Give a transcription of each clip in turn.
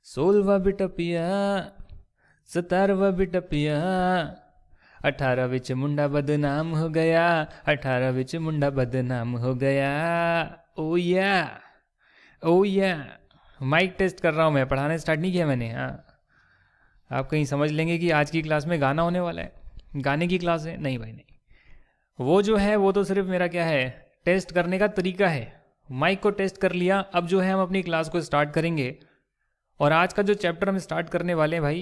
16वां बिटपिया 17वां बिटपिया 18 ਵਿੱਚ ਮੁੰਡਾ ਬਦਨਾਮ ਹੋ ਗਿਆ 18 ਵਿੱਚ ਮੁੰਡਾ बदनाम हो गया। ओ या माइक टेस्ट कर रहा हूँ मैं, पढ़ाना स्टार्ट नहीं किया मैंने। हाँ, आप कहीं समझ लेंगे कि आज की क्लास में गाना होने वाला है, गाने की क्लास है। नहीं भाई नहीं, वो जो है वो तो सिर्फ मेरा क्या है, टेस्ट करने का तरीका है। माइक को टेस्ट कर लिया, अब जो है हम अपनी क्लास को स्टार्ट करेंगे। और आज का जो चैप्टर हम स्टार्ट करने वाले हैं भाई,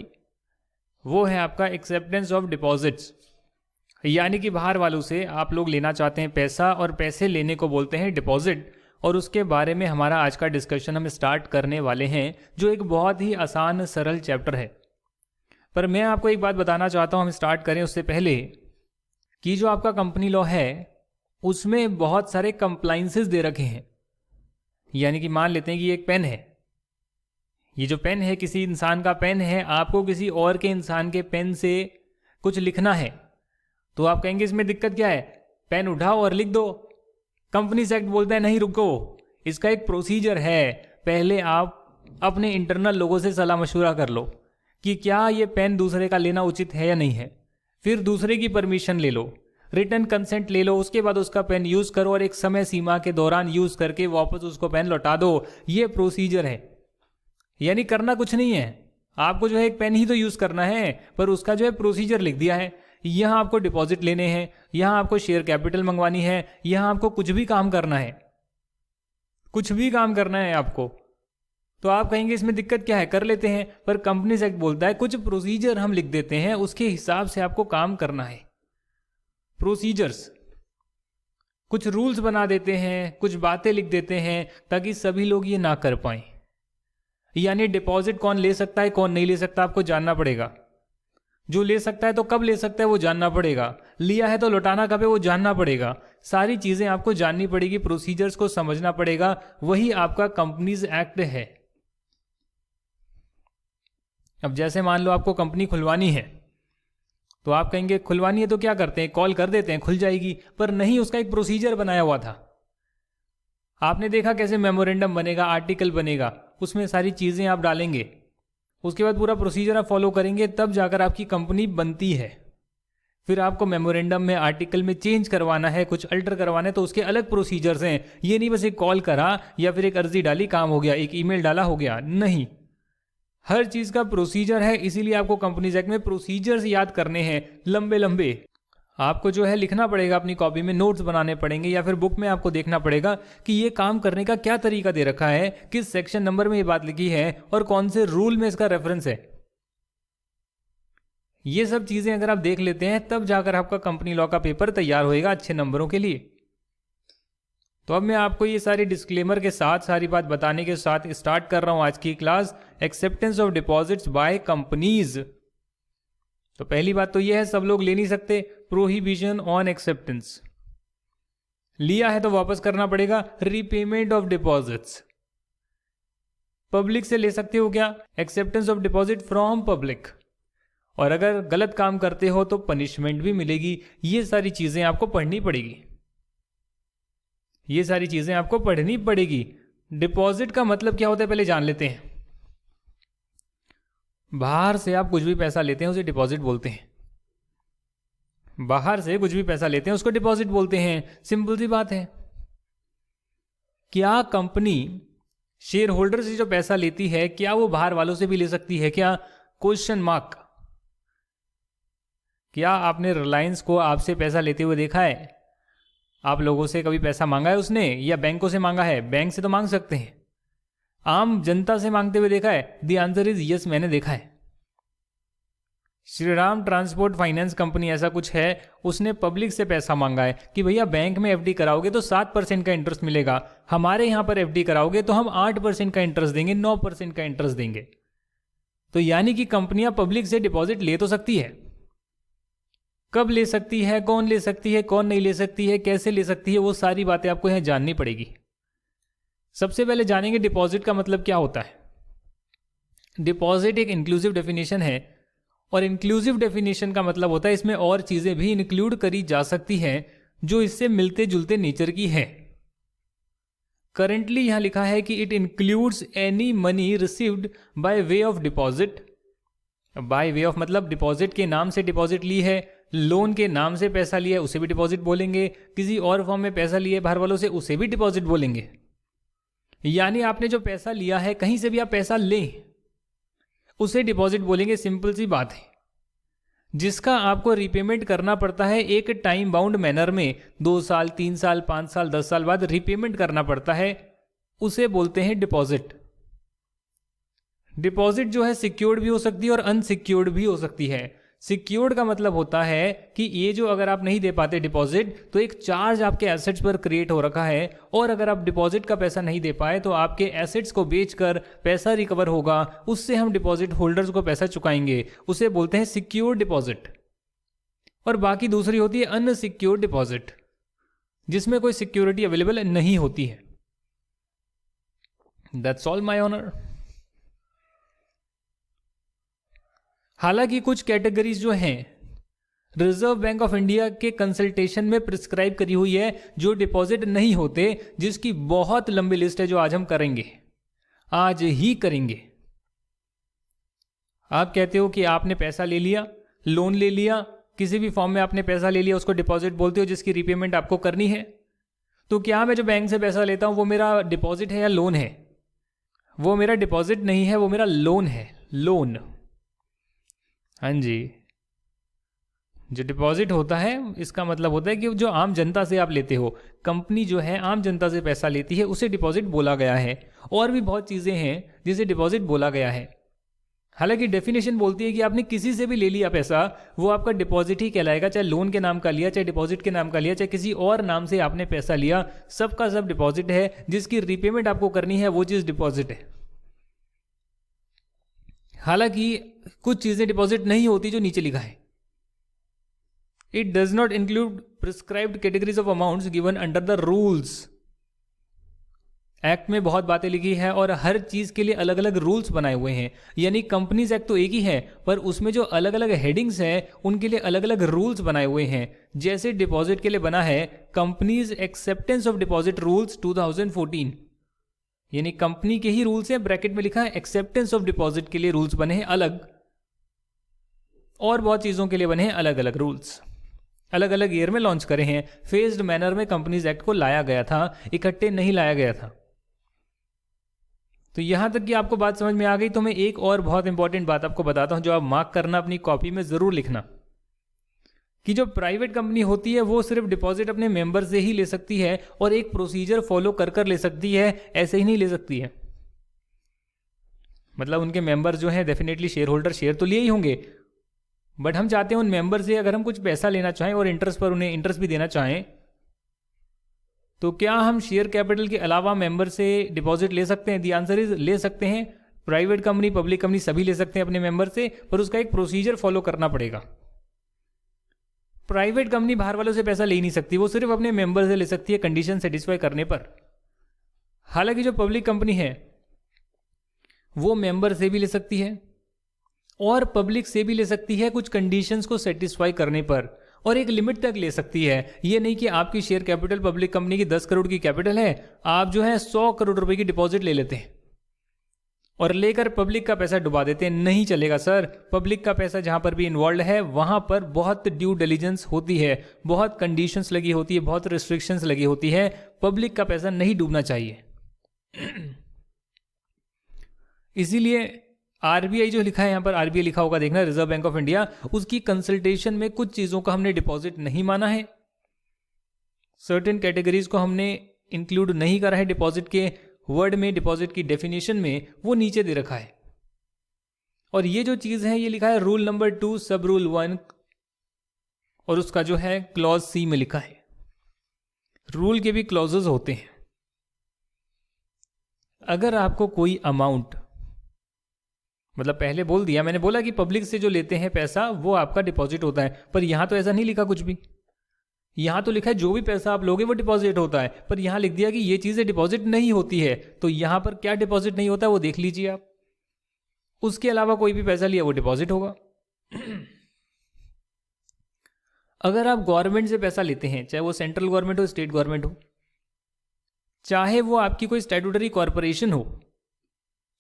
वो है आपका एक्सेप्टेंस ऑफ डिपॉजिट्स। यानी कि बाहर वालों से आप लोग लेना चाहते हैं पैसा, और पैसे लेने को बोलते हैं डिपॉजिट। और उसके बारे में हमारा आज का डिस्कशन हम स्टार्ट करने वाले हैं, जो एक बहुत ही आसान सरल चैप्टर है। पर मैं आपको एक बात बताना चाहता हूं, हम स्टार्ट करें उससे पहले, कि जो आपका कंपनी लॉ है उसमें बहुत सारे कंप्लाइंसेस दे रखे हैं। यानी कि मान लेते हैं कि एक पेन है, ये जो पेन है किसी इंसान का पेन है, आपको किसी और के इंसान के पेन से कुछ लिखना है, तो आप कहेंगे इसमें दिक्कत क्या है, पेन उठाओ और लिख दो। कंपनी एक्ट बोलता है नहीं रुको, इसका एक प्रोसीजर है। पहले आप अपने इंटरनल लोगों से सलाह मशवरा कर लो कि क्या ये पेन दूसरे का लेना उचित है या नहीं है। फिर दूसरे की परमिशन ले लो, रिटर्न कंसेंट ले लो, उसके बाद उसका पेन यूज करो और एक समय सीमा के दौरान यूज करके वापस उसको पेन लौटा दो। ये प्रोसीजर है। यानी करना कुछ नहीं है, आपको जो है एक पेन ही तो यूज करना है, पर उसका जो है प्रोसीजर लिख दिया है। यहां आपको डिपॉजिट लेने हैं, यहां आपको शेयर कैपिटल मंगवानी है, यहां आपको कुछ भी काम करना है, कुछ भी काम करना है आपको। तो आप कहेंगे इसमें दिक्कत क्या है, कर लेते हैं। पर कंपनीज एक्ट बोलता है कुछ प्रोसीजर हम लिख देते हैं, उसके हिसाब से आपको काम करना है। प्रोसीजर्स, कुछ रूल्स बना देते हैं, कुछ बातें लिख देते हैं, ताकि सभी लोग ये ना कर पाए। यानी डिपॉजिट कौन ले सकता है, कौन नहीं ले सकता, आपको जानना पड़ेगा। जो ले सकता है तो कब ले सकता है वो जानना पड़ेगा, लिया है तो लौटाना कब है वो जानना पड़ेगा। सारी चीजें आपको जाननी पड़ेगी, प्रोसीजर्स को समझना पड़ेगा। वही आपका कंपनीज एक्ट है। अब जैसे मान लो आपको कंपनी खुलवानी है, तो आप कहेंगे खुलवानी है तो क्या करते हैं, कॉल कर देते हैं खुल जाएगी। पर नहीं, उसका एक प्रोसीजर बनाया हुआ था। आपने देखा कैसे मेमोरेंडम बनेगा, आर्टिकल बनेगा, उसमें सारी चीजें आप डालेंगे, उसके बाद पूरा प्रोसीजर आप फॉलो करेंगे, तब जाकर आपकी कंपनी बनती है। फिर आपको मेमोरेंडम में, आर्टिकल में चेंज करवाना है, कुछ अल्टर करवाना है, तो उसके अलग प्रोसीजर्स हैं। ये नहीं बस एक कॉल करा या फिर एक अर्जी डाली काम हो गया, एक ईमेल डाला हो गया, नहीं, हर चीज का प्रोसीजर है। इसीलिए आपको कंपनीज एक्ट में प्रोसीजर्स याद करने हैं, लंबे लंबे। आपको जो है लिखना पड़ेगा, अपनी कॉपी में नोट्स बनाने पड़ेंगे, या फिर बुक में आपको देखना पड़ेगा कि ये काम करने का क्या तरीका दे रखा है, किस सेक्शन नंबर में ये बात लिखी है और कौन से रूल में इसका रेफरेंस है। ये सब चीजें अगर आप देख लेते हैं, तब जाकर आपका कंपनी लॉ का पेपर तैयार होएगा अच्छे नंबरों के लिए। तो अब मैं आपको ये सारी डिस्क्लेमर के साथ, सारी बात बताने के साथ स्टार्ट कर रहा हूं आज की class, acceptance of deposits by companies. तो पहली बात तो यह है, सब लोग ले नहीं सकते, प्रोहिबिशन ऑन एक्सेप्टेंस। लिया है तो वापस करना पड़ेगा, रीपेमेंट ऑफ डिपॉजिट्स। पब्लिक से ले सकते हो क्या, acceptance of deposit from public. और अगर गलत काम करते हो तो पनिशमेंट भी मिलेगी। ये सारी चीजें आपको पढ़नी पड़ेगी, ये सारी चीजें आपको पढ़नी पड़ेगी। डिपॉजिट का मतलब क्या होता है पहले जान लेते हैं। बाहर से आप कुछ भी पैसा लेते हैं उसे डिपॉजिट बोलते हैं। बाहर से कुछ भी पैसा लेते हैं उसको डिपॉजिट बोलते हैं। सिंपल सी बात है। क्या कंपनी शेयर होल्डर से जो पैसा लेती है, क्या वो बाहर वालों से भी ले सकती है क्या? Question mark. क्या आपने रिलायंस को आपसे पैसा लेते हुए देखा है? आप लोगों से कभी पैसा मांगा है उसने, या बैंकों से मांगा है? बैंक से तो मांग सकते हैं। आम जनता से मांगते हुए देखा है? द आंसर इज यस, मैंने देखा है। श्रीराम ट्रांसपोर्ट फाइनेंस कंपनी ऐसा कुछ है, उसने पब्लिक से पैसा मांगा है कि भैया बैंक में एफडी कराओगे तो 7% का इंटरेस्ट मिलेगा, हमारे यहां पर एफडी कराओगे तो हम 8% का इंटरेस्ट देंगे, 9% का इंटरेस्ट देंगे। तो यानी कि कंपनियां पब्लिक से डिपॉजिट ले तो सकती है। कब ले सकती है, कौन ले सकती है, कौन नहीं ले सकती है, कैसे ले सकती है, वो सारी बातें आपको यहां जाननी पड़ेगी। सबसे पहले जानेंगे डिपॉजिट का मतलब क्या होता है। डिपॉजिट एक इंक्लूसिव डेफिनेशन है, और इंक्लूसिव डेफिनेशन का मतलब होता है इसमें और चीजें भी इंक्लूड करी जा सकती हैं जो इससे मिलते जुलते नेचर की है। करंटली यहां लिखा है कि it includes any money received by way of deposit. By way of मतलब डिपॉजिट के नाम से डिपॉजिट ली है, लोन के नाम से पैसा लिया है उसे भी डिपॉजिट बोलेंगे, किसी और फॉर्म में पैसा लिए बाहर वालों से उसे भी डिपॉजिट बोलेंगे। यानी आपने जो पैसा लिया है, कहीं से भी आप पैसा लें उसे डिपॉजिट बोलेंगे। सिंपल सी बात है। जिसका आपको रीपेमेंट करना पड़ता है एक टाइम बाउंड मैनर में, 2 साल 3 साल 5 साल 10 साल बाद रीपेमेंट करना पड़ता है, उसे बोलते हैं डिपॉजिट। डिपॉजिट जो है सिक्योर्ड भी हो सकती है और अनसिक्योर्ड भी हो सकती है। सिक्योर्ड का मतलब होता है कि ये जो अगर आप नहीं दे पाते डिपॉजिट तो एक चार्ज आपके एसेट्स पर क्रिएट हो रखा है, और अगर आप डिपॉजिट का पैसा नहीं दे पाए तो आपके एसेट्स को बेचकर पैसा रिकवर होगा, उससे हम डिपॉजिट होल्डर्स को पैसा चुकाएंगे, उसे बोलते हैं सिक्योर्ड डिपॉजिट। और बाकी दूसरी होती है अनसिक्योर्ड डिपॉजिट, जिसमें कोई सिक्योरिटी अवेलेबल नहीं होती है। That's all my honour. हालांकि कुछ कैटेगरीज जो हैं रिजर्व बैंक ऑफ इंडिया के कंसल्टेशन में प्रिस्क्राइब करी हुई है जो डिपॉजिट नहीं होते, जिसकी बहुत लंबी लिस्ट है जो आज हम करेंगे, आज ही करेंगे। आप कहते हो कि आपने पैसा ले लिया, लोन ले लिया, किसी भी फॉर्म में आपने पैसा ले लिया, उसको डिपॉजिट बोलते हो, जिसकी रीपेमेंट आपको करनी है। तो क्या मैं जो बैंक से पैसा लेता हूं वो मेरा डिपॉजिट है या लोन है? वो मेरा डिपॉजिट नहीं है, वो मेरा लोन है, लोन। हाँ जी, जो डिपॉजिट होता है इसका मतलब होता है कि जो आम जनता से आप लेते हो, कंपनी जो है आम जनता से पैसा लेती है, उसे डिपॉजिट बोला गया है। और भी बहुत चीज़ें हैं जिसे डिपॉजिट बोला गया है। हालांकि डेफिनेशन बोलती है कि आपने किसी से भी ले लिया पैसा, वो आपका डिपॉजिट ही कहलाएगा, चाहे लोन के नाम का लिया, चाहे डिपॉजिट के नाम का लिया, चाहे किसी और नाम से आपने पैसा लिया, सबका सब डिपॉजिट है। जिसकी रीपेमेंट आपको करनी है वो चीज़ डिपॉजिट है। हालांकि कुछ चीजें डिपॉजिट नहीं होती जो नीचे लिखा है। It does not include prescribed categories of amounts given under the rules. Act में बहुत बातें लिखी है और हर चीज के लिए अलग अलग रूल्स बनाए हुए हैं। यानी कंपनीज एक्ट तो एक ही है, पर उसमें जो अलग अलग हेडिंग्स हैं उनके लिए अलग अलग रूल्स बनाए हुए हैं। जैसे डिपॉजिट के लिए बना है companies acceptance of deposit rules 2014, यानी कंपनी के ही रूल्स हैं, ब्रैकेट में लिखा है एक्सेप्टेंस ऑफ डिपॉजिट के लिए रूल्स बने हैं अलग, और बहुत चीजों के लिए बने हैं अलग अलग रूल्स। अलग अलग ईयर में लॉन्च करे हैं। फेज्ड मैनर में कंपनीज एक्ट को लाया गया था, इकट्ठे नहीं लाया गया था। तो यहां तक कि आपको बात समझ में आ गई, तो मैं एक और बहुत इंपॉर्टेंट बात आपको बताता हूं जो आप मार्क करना, अपनी कॉपी में जरूर लिखना, कि जो प्राइवेट कंपनी होती है वो सिर्फ डिपॉजिट अपने मेंबर से ही ले सकती है और एक प्रोसीजर फॉलो कर कर ले सकती है, ऐसे ही नहीं ले सकती है। मतलब उनके मेंबर जो हैं डेफिनेटली शेयर होल्डर शेयर तो लिए ही होंगे, बट हम चाहते हैं उन मेंबर से अगर हम कुछ पैसा लेना चाहें और इंटरेस्ट पर उन्हें इंटरेस्ट भी देना चाहें, तो क्या हम शेयर कैपिटल के अलावा मेंबर से डिपॉजिट ले सकते हैं? दी आंसर इज ले सकते हैं। प्राइवेट कंपनी, पब्लिक कंपनी सभी ले सकते हैं अपने मेंबर से, पर उसका एक प्रोसीजर फॉलो करना पड़ेगा। प्राइवेट कंपनी बाहर वालों से पैसा ले ही नहीं सकती, वो सिर्फ अपने मेंबर से ले सकती है कंडीशन सेटिस्फाई करने पर। हालांकि जो पब्लिक कंपनी है वो मेंबर से भी ले सकती है और पब्लिक से भी ले सकती है कुछ कंडीशंस को सेटिस्फाई करने पर, और एक लिमिट तक ले सकती है। ये नहीं कि आपकी शेयर कैपिटल पब्लिक कंपनी की 10 करोड़ की कैपिटल है, आप जो है 100 करोड़ रुपए की डिपॉजिट ले लेते हैं और लेकर पब्लिक का पैसा डुबा देते हैं। नहीं चलेगा सर। पब्लिक का पैसा जहां पर भी इन्वॉल्व है वहां पर बहुत ड्यू डिलीजेंस होती है, बहुत कंडीशंस लगी होती है, बहुत रिस्ट्रिक्शंस लगी होती है। पब्लिक का पैसा नहीं डूबना चाहिए। इसीलिए आरबीआई जो लिखा है यहां पर, आरबीआई लिखा होगा देखना, रिजर्व बैंक ऑफ इंडिया, उसकी कंसल्टेशन में कुछ चीजों का हमने डिपॉजिट नहीं माना है, सर्टेन कैटेगरीज को हमने इंक्लूड नहीं करा है डिपॉजिट के वर्ड में, डिपॉजिट की डेफिनेशन में, वो नीचे दे रखा है। और ये जो चीज है ये लिखा है रूल नंबर 2 सब रूल 1, और उसका जो है क्लॉज सी में लिखा है। रूल के भी क्लॉजेस होते हैं। अगर आपको कोई अमाउंट, मतलब पहले बोल दिया, मैंने बोला कि पब्लिक से जो लेते हैं पैसा वो आपका डिपॉजिट होता है, पर यहां तो ऐसा नहीं लिखा कुछ भी। यहां तो लिखा है जो भी पैसा आप लोगे वो डिपॉजिट होता है, पर यहां लिख दिया कि ये चीजें डिपॉजिट नहीं होती है। तो यहां पर क्या डिपॉजिट नहीं होता है वो देख लीजिए आप। उसके अलावा कोई भी पैसा लिया वो डिपॉजिट होगा। अगर आप गवर्नमेंट से पैसा लेते हैं, चाहे वो सेंट्रल गवर्नमेंट हो, स्टेट गवर्नमेंट हो, चाहे वो आपकी कोई स्टैट्यूटरी कॉरपोरेशन हो,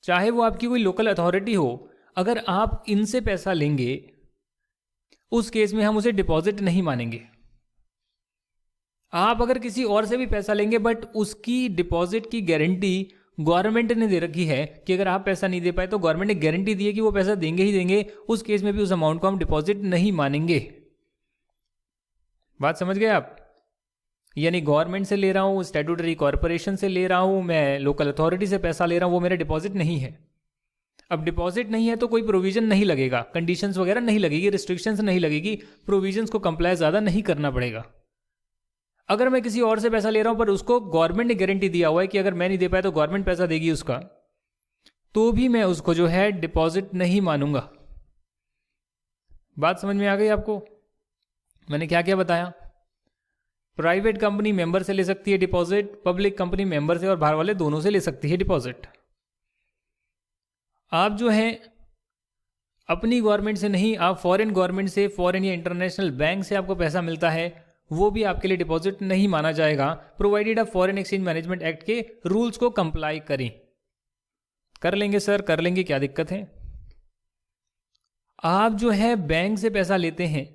चाहे वो आपकी कोई लोकल अथॉरिटी हो, अगर आप इनसे पैसा लेंगे उस केस में हम उसे डिपॉजिट नहीं मानेंगे। आप अगर किसी और से भी पैसा लेंगे बट उसकी डिपॉजिट की गारंटी गवर्नमेंट ने दे रखी है कि अगर आप पैसा नहीं दे पाए तो गवर्नमेंट ने गारंटी दी है कि वो पैसा देंगे ही देंगे, उस केस में भी उस अमाउंट को हम डिपॉजिट नहीं मानेंगे। बात समझ गए आप? यानी गवर्नमेंट से ले रहा हूं, स्टैट्यूटरी कॉरपोरेशन से ले रहा हूं, मैं लोकल अथॉरिटी से पैसा ले रहा हूं, वो मेरा डिपॉजिट नहीं है। अब डिपॉजिट नहीं है तो कोई प्रोविजन नहीं लगेगा, कंडीशंस वगैरह नहीं लगेगी, रिस्ट्रिक्शंस नहीं लगेगी, प्रोविजंस को कंप्लाई ज़्यादा नहीं करना पड़ेगा। अगर मैं किसी और से पैसा ले रहा हूं पर उसको गवर्नमेंट ने गारंटी दिया हुआ है कि अगर मैं नहीं दे पाया तो गवर्नमेंट पैसा देगी उसका, तो भी मैं उसको जो है डिपॉजिट नहीं मानूंगा। बात समझ में आ गई आपको? मैंने क्या क्या बताया? प्राइवेट कंपनी मेंबर से ले सकती है डिपॉजिट, पब्लिक कंपनी मेंबर से और बाहर वाले दोनों से ले सकती है डिपॉजिट। आप जो है अपनी गवर्नमेंट से नहीं, आप फॉरेन गवर्नमेंट से, फॉरेन या इंटरनेशनल बैंक से आपको पैसा मिलता है, वो भी आपके लिए डिपॉजिट नहीं माना जाएगा, प्रोवाइडेड आप फॉरेन एक्सचेंज मैनेजमेंट एक्ट के रूल्स को कंप्लाई करें। कर लेंगे सर, कर लेंगे, क्या दिक्कत है? आप जो है बैंक से पैसा लेते हैं,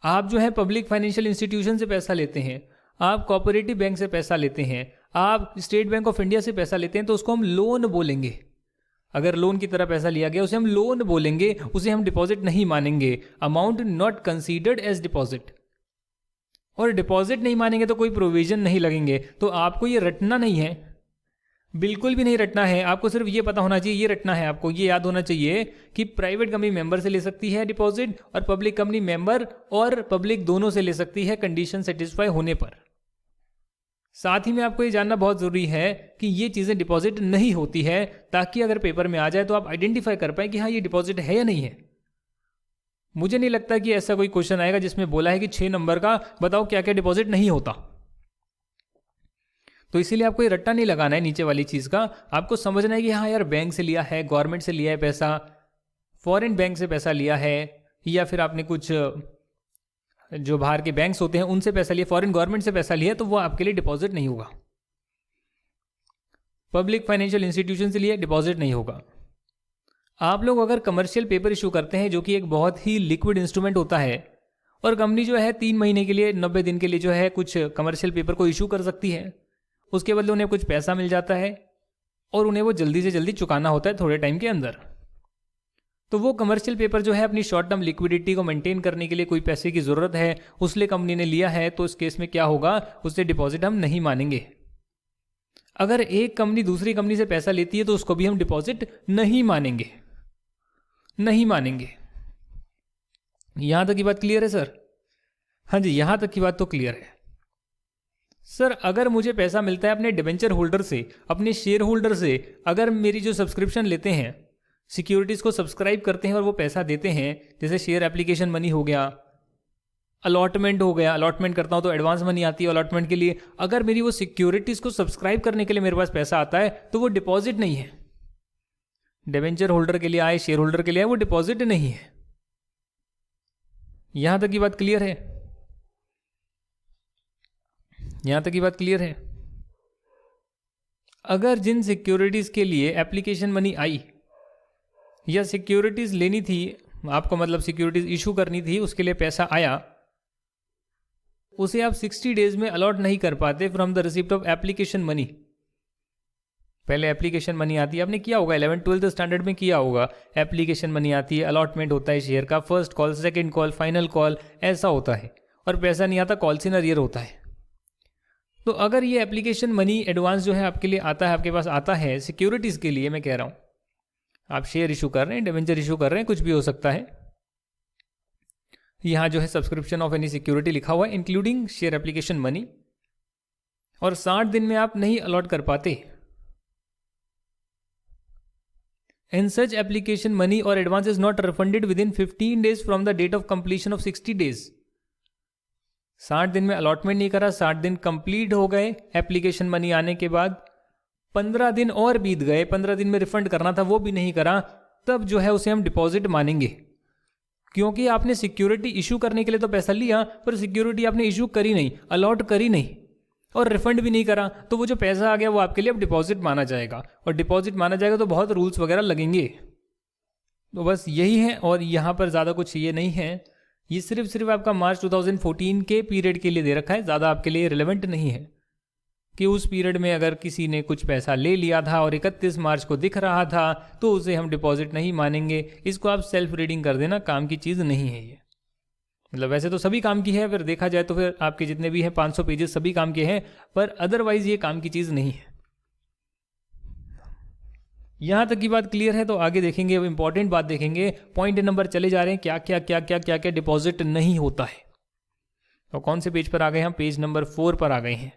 आप जो है पब्लिक फाइनेंशियल इंस्टीट्यूशन से पैसा लेते हैं, आप कोऑपरेटिव बैंक से पैसा लेते हैं, आप स्टेट बैंक ऑफ इंडिया से पैसा लेते हैं, तो उसको हम लोन बोलेंगे। अगर लोन की तरह पैसा लिया गया उसे हम लोन बोलेंगे, उसे हम डिपॉजिट नहीं मानेंगे। Amount not considered as deposit. और डिपॉजिट नहीं मानेंगे तो कोई प्रोविजन नहीं लगेंगे। तो आपको ये रटना नहीं है, बिल्कुल भी नहीं रटना है। आपको सिर्फ ये पता होना चाहिए, ये रटना है, आपको ये याद होना चाहिए कि प्राइवेट कंपनी मेंबर से ले सकती है डिपॉजिट और पब्लिक कंपनी मेंबर और पब्लिक दोनों से ले सकती है कंडीशन सेटिस्फाई होने पर। साथ ही में आपको ये जानना बहुत जरूरी है कि ये चीजें डिपॉजिट नहीं होती है, ताकि अगर पेपर में आ जाए तो आप आइडेंटिफाई कर पाए कि हाँ ये डिपॉजिट है या नहीं है। मुझे नहीं लगता कि ऐसा कोई क्वेश्चन आएगा जिसमें बोला है कि 6 नंबर का बताओ क्या क्या डिपॉजिट नहीं होता। तो इसीलिए आपको ये रट्टा नहीं लगाना है नीचे वाली चीज का। आपको समझना है कि हाँ यार बैंक से लिया है, गवर्नमेंट से लिया है पैसा, फॉरेन बैंक से पैसा लिया है, या फिर आपने कुछ जो बाहर के बैंक्स होते हैं उनसे पैसा लिया, फॉरेन गवर्नमेंट से पैसा लिया, तो वो आपके लिए डिपॉजिट नहीं होगा। पब्लिक फाइनेंशियल इंस्टीट्यूशन से लिया, डिपॉजिट नहीं होगा। आप लोग अगर कमर्शियल पेपर इशू करते हैं, जो कि एक बहुत ही लिक्विड इंस्ट्रूमेंट होता है, और कंपनी जो है 3 महीने के लिए, 90 दिन के लिए जो है कुछ कमर्शियल पेपर को इशू कर सकती है, उसके बदले उन्हें कुछ पैसा मिल जाता है और उन्हें वो जल्दी से जल्दी चुकाना होता है थोड़े टाइम के अंदर। तो वो कमर्शियल पेपर जो है अपनी शॉर्ट टर्म लिक्विडिटी को मेंटेन करने के लिए कोई पैसे की ज़रूरत है, उसलिए कंपनी ने लिया है, तो इस केस में क्या होगा, उससे डिपॉजिट हम नहीं मानेंगे। अगर एक कंपनी दूसरी कंपनी से पैसा लेती है तो उसको भी हम डिपॉजिट नहीं मानेंगे, नहीं मानेंगे। यहां तक की बात क्लियर है सर? हाँ जी, यहां तक की बात तो क्लियर है। सर अगर मुझे पैसा मिलता है अपने डिबेंचर होल्डर से, अपने शेयर होल्डर से, अगर मेरी जो सब्सक्रिप्शन लेते हैं, सिक्योरिटीज़ को सब्सक्राइब करते हैं और वो पैसा देते हैं, जैसे शेयर एप्लीकेशन मनी हो गया, अलॉटमेंट हो गया, अलॉटमेंट करता हूं तो एडवांस मनी आती है अलॉटमेंट के लिए, अगर मेरी वो सिक्योरिटीज़ को सब्सक्राइब करने के लिए मेरे पास पैसा आता है तो वो डिपॉजिट नहीं है। डिबेंचर होल्डर के लिए आए, शेयर होल्डर के लिए आए, वो डिपॉजिट नहीं है। यहां तक की बात क्लियर है? यहां तक की बात क्लियर है? अगर जिन सिक्योरिटीज़ के लिए एप्लीकेशन मनी आई या सिक्योरिटीज़ लेनी थी आपको, मतलब सिक्योरिटीज़ इशू करनी थी, उसके लिए पैसा आया, उसे आप 60 डेज में अलॉट नहीं कर पाते from the receipt of application money. पहले एप्लीकेशन मनी आती है, आपने किया होगा 11th-12th स्टैंडर्ड में किया होगा, एप्लीकेशन मनी आती है, अलॉटमेंट होता है शेयर का, first call, second call, final call, ऐसा होता है, और पैसा नहीं आता, कॉल्स इन अरियर होता है। तो अगर ये एप्लीकेशन मनी एडवांस जो है आपके लिए आता है, आपके पास आता है सिक्योरिटीज़ के लिए, मैं कह रहा हूँ, आप शेयर इशू कर रहे हैं, डिबेंचर इशू कर रहे हैं, कुछ भी हो सकता है, यहां जो है सब्सक्रिप्शन ऑफ एनी सिक्योरिटी लिखा हुआ है इंक्लूडिंग शेयर एप्लीकेशन मनी, और 60 दिन में आप नहीं अलॉट कर पाते, and such application money or advance is not refunded within 15 days from the date of completion of 60 days. 60 दिन में अलॉटमेंट नहीं करा, 60 दिन कंप्लीट हो गए एप्लीकेशन मनी आने के बाद, 15 दिन और बीत गए, 15 दिन में रिफंड करना था वो भी नहीं करा, तब जो है उसे हम डिपॉजिट मानेंगे, क्योंकि आपने सिक्योरिटी इशू करने के लिए तो पैसा लिया, पर सिक्योरिटी आपने इशू करी नहीं, अलॉट करी नहीं। और रिफंड भी नहीं करा, तो वो जो पैसा आ गया वो आपके लिए अब डिपॉजिट माना जाएगा, और डिपॉजिट माना जाएगा तो बहुत रूल्स वगैरह लगेंगे। तो बस यही है, और यहाँ पर ज़्यादा कुछ ये नहीं है। ये सिर्फ आपका मार्च 2014 के पीरियड के लिए दे रखा है, ज़्यादा आपके लिए रिलेवेंट नहीं है कि उस पीरियड में अगर किसी ने कुछ पैसा ले लिया था और 31 मार्च को दिख रहा था तो उसे हम डिपॉजिट नहीं मानेंगे। इसको आप सेल्फ रीडिंग कर देना, काम की चीज़ नहीं है ये। मतलब वैसे तो सभी काम की है, फिर देखा जाए तो फिर आपके जितने भी हैं 500 पेजेस सभी काम के हैं, पर अदरवाइज ये काम की चीज़ नहीं है। यहां तक की बात क्लियर है, तो आगे देखेंगे, अब इंपॉर्टेंट बात देखेंगे। पॉइंट नंबर चले जा रहे हैं, क्या क्या क्या क्या क्या क्या डिपॉजिट नहीं होता है। तो कौन से पेज पर आ गए हम? पेज नंबर 4 पर आ गए हैं।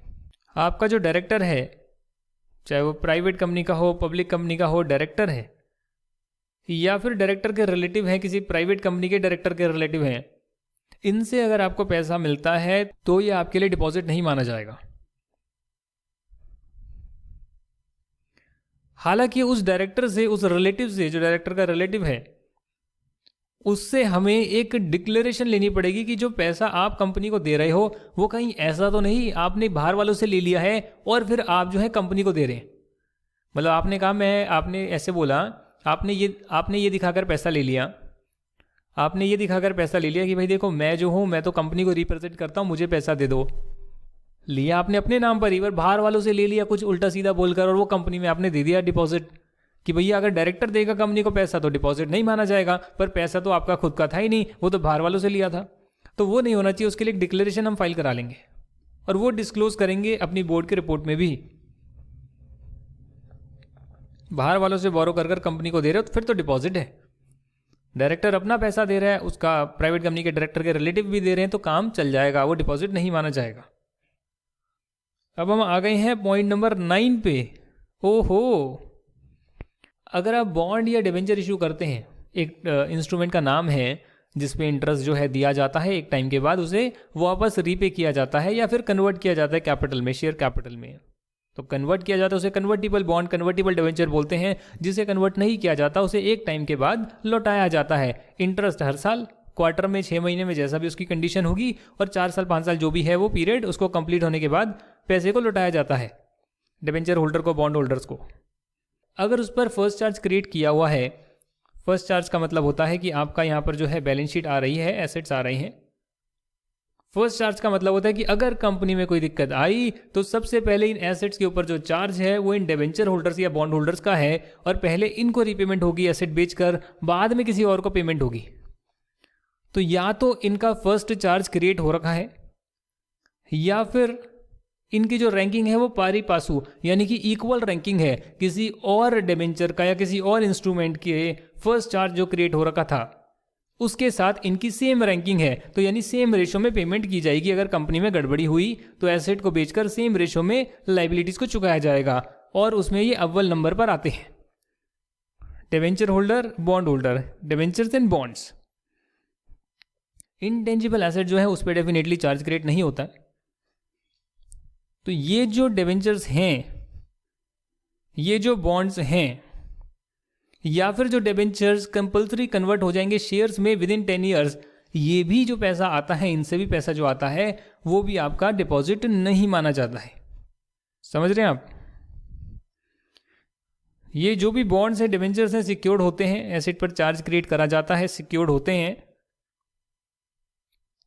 आपका जो डायरेक्टर है, चाहे वो प्राइवेट कंपनी का हो, पब्लिक कंपनी का हो, डायरेक्टर है या फिर डायरेक्टर के रिलेटिव हैं, किसी प्राइवेट कंपनी के डायरेक्टर के रिलेटिव हैं, इनसे अगर आपको पैसा मिलता है तो ये आपके लिए डिपॉजिट नहीं माना जाएगा। हालांकि उस डायरेक्टर से, उस रिलेटिव से, जो डायरेक्टर का रिलेटिव है, उससे हमें एक डिक्लेरेशन लेनी पड़ेगी कि जो पैसा आप कंपनी को दे रहे हो वो कहीं ऐसा तो नहीं आपने बाहर वालों से ले लिया है और फिर आप जो है कंपनी को दे रहे हैं। मतलब आपने कहा, आपने ऐसे बोला, आपने ये दिखाकर पैसा ले लिया, आपने ये दिखाकर पैसा ले लिया कि भाई देखो मैं जो हूँ, मैं तो कंपनी को रिप्रेजेंट करता हूँ, मुझे पैसा दे दो। लिया आपने अपने नाम पर ही, पर बाहर वालों से ले लिया कुछ उल्टा सीधा बोलकर, और वो कंपनी में आपने दे दिया डिपॉजिट कि भैया अगर डायरेक्टर देगा कंपनी को पैसा तो डिपॉजिट नहीं माना जाएगा, पर पैसा तो आपका खुद का था ही नहीं, वो तो बाहर वालों से लिया था। तो वो नहीं होना चाहिए। उसके लिए एक डिक्लेरेशन हम फाइल करा लेंगे और वो डिस्क्लोज करेंगे अपनी बोर्ड के रिपोर्ट में भी। बाहर वालों से बोरो कर कंपनी को दे रहे हो तो फिर तो डिपॉजिट है। डायरेक्टर अपना पैसा दे रहा है, उसका प्राइवेट कंपनी के डायरेक्टर के रिलेटिव भी दे रहे हैं, तो काम चल जाएगा, वो डिपॉजिट नहीं माना जाएगा। अब हम आ गए हैं पॉइंट नंबर 9 पे। ओहो, अगर आप बॉन्ड या डिबेंचर इशू करते हैं, एक इंस्ट्रूमेंट का नाम है जिसपे इंटरेस्ट जो है दिया जाता है, एक टाइम के बाद उसे वापस रीपे किया जाता है या फिर कन्वर्ट किया जाता है कैपिटल में, शेयर कैपिटल में। तो कन्वर्ट किया जाता है उसे कन्वर्टिबल बॉन्ड, कन्वर्टिबल डिबेंचर बोलते हैं। जिसे कन्वर्ट नहीं किया जाता उसे एक टाइम के बाद लौटाया जाता है। इंटरेस्ट हर साल, क्वार्टर में, 6 महीने में, जैसा भी उसकी कंडीशन होगी, और 4 साल 5 साल जो भी है वो पीरियड, उसको कंप्लीट होने के बाद पैसे को लौटाया जाता है डिबेंचर होल्डर को, बॉन्ड होल्डर्स को। अगर उस पर फर्स्ट चार्ज क्रिएट किया हुआ है, फर्स्ट चार्ज का मतलब होता है कि आपका यहाँ पर जो है बैलेंस शीट आ रही है, एसेट्स आ रही हैं। फर्स्ट चार्ज का मतलब होता है कि अगर कंपनी में कोई दिक्कत आई तो सबसे पहले इन एसेट्स के ऊपर जो चार्ज है वो इन डिबेंचर होल्डर्स या बॉन्ड होल्डर्स का है, और पहले इनको रीपेमेंट होगी एसेट बेचकर, बाद में किसी और को पेमेंट होगी। तो या तो इनका फर्स्ट चार्ज क्रिएट हो रखा है, या फिर इनकी जो रैंकिंग है वो पारी पासू यानी कि इक्वल रैंकिंग है किसी और डिबेंचर का या किसी और इंस्ट्रूमेंट के फर्स्ट चार्ज जो क्रिएट हो रखा था उसके साथ इनकी सेम रैंकिंग है। तो यानी सेम रेशो में पेमेंट की जाएगी। अगर कंपनी में गड़बड़ी हुई तो एसेट को बेचकर सेम रेशो में लाइबिलिटीज को चुकाया जाएगा, और उसमें ये अव्वल नंबर पर आते हैं debenture holder, bond holder, debentures and bonds. Intangible asset जो है उस पर डेफिनेटली चार्ज क्रिएट नहीं होता। तो ये जो डिबेंचर्स हैं, ये जो बॉन्ड्स हैं, या फिर जो डिबेंचर्स कंपल्सरी कन्वर्ट हो जाएंगे शेयर्स में विद इन 10 ईयर्स, ये भी जो पैसा आता है, इनसे भी पैसा जो आता है वो भी आपका डिपॉजिट नहीं माना जाता है। समझ रहे हैं आप? ये जो भी बॉन्ड्स हैं, डिबेंचर्स हैं, सिक्योर्ड होते हैं, एसेट पर चार्ज क्रिएट करा जाता है, सिक्योर्ड होते हैं,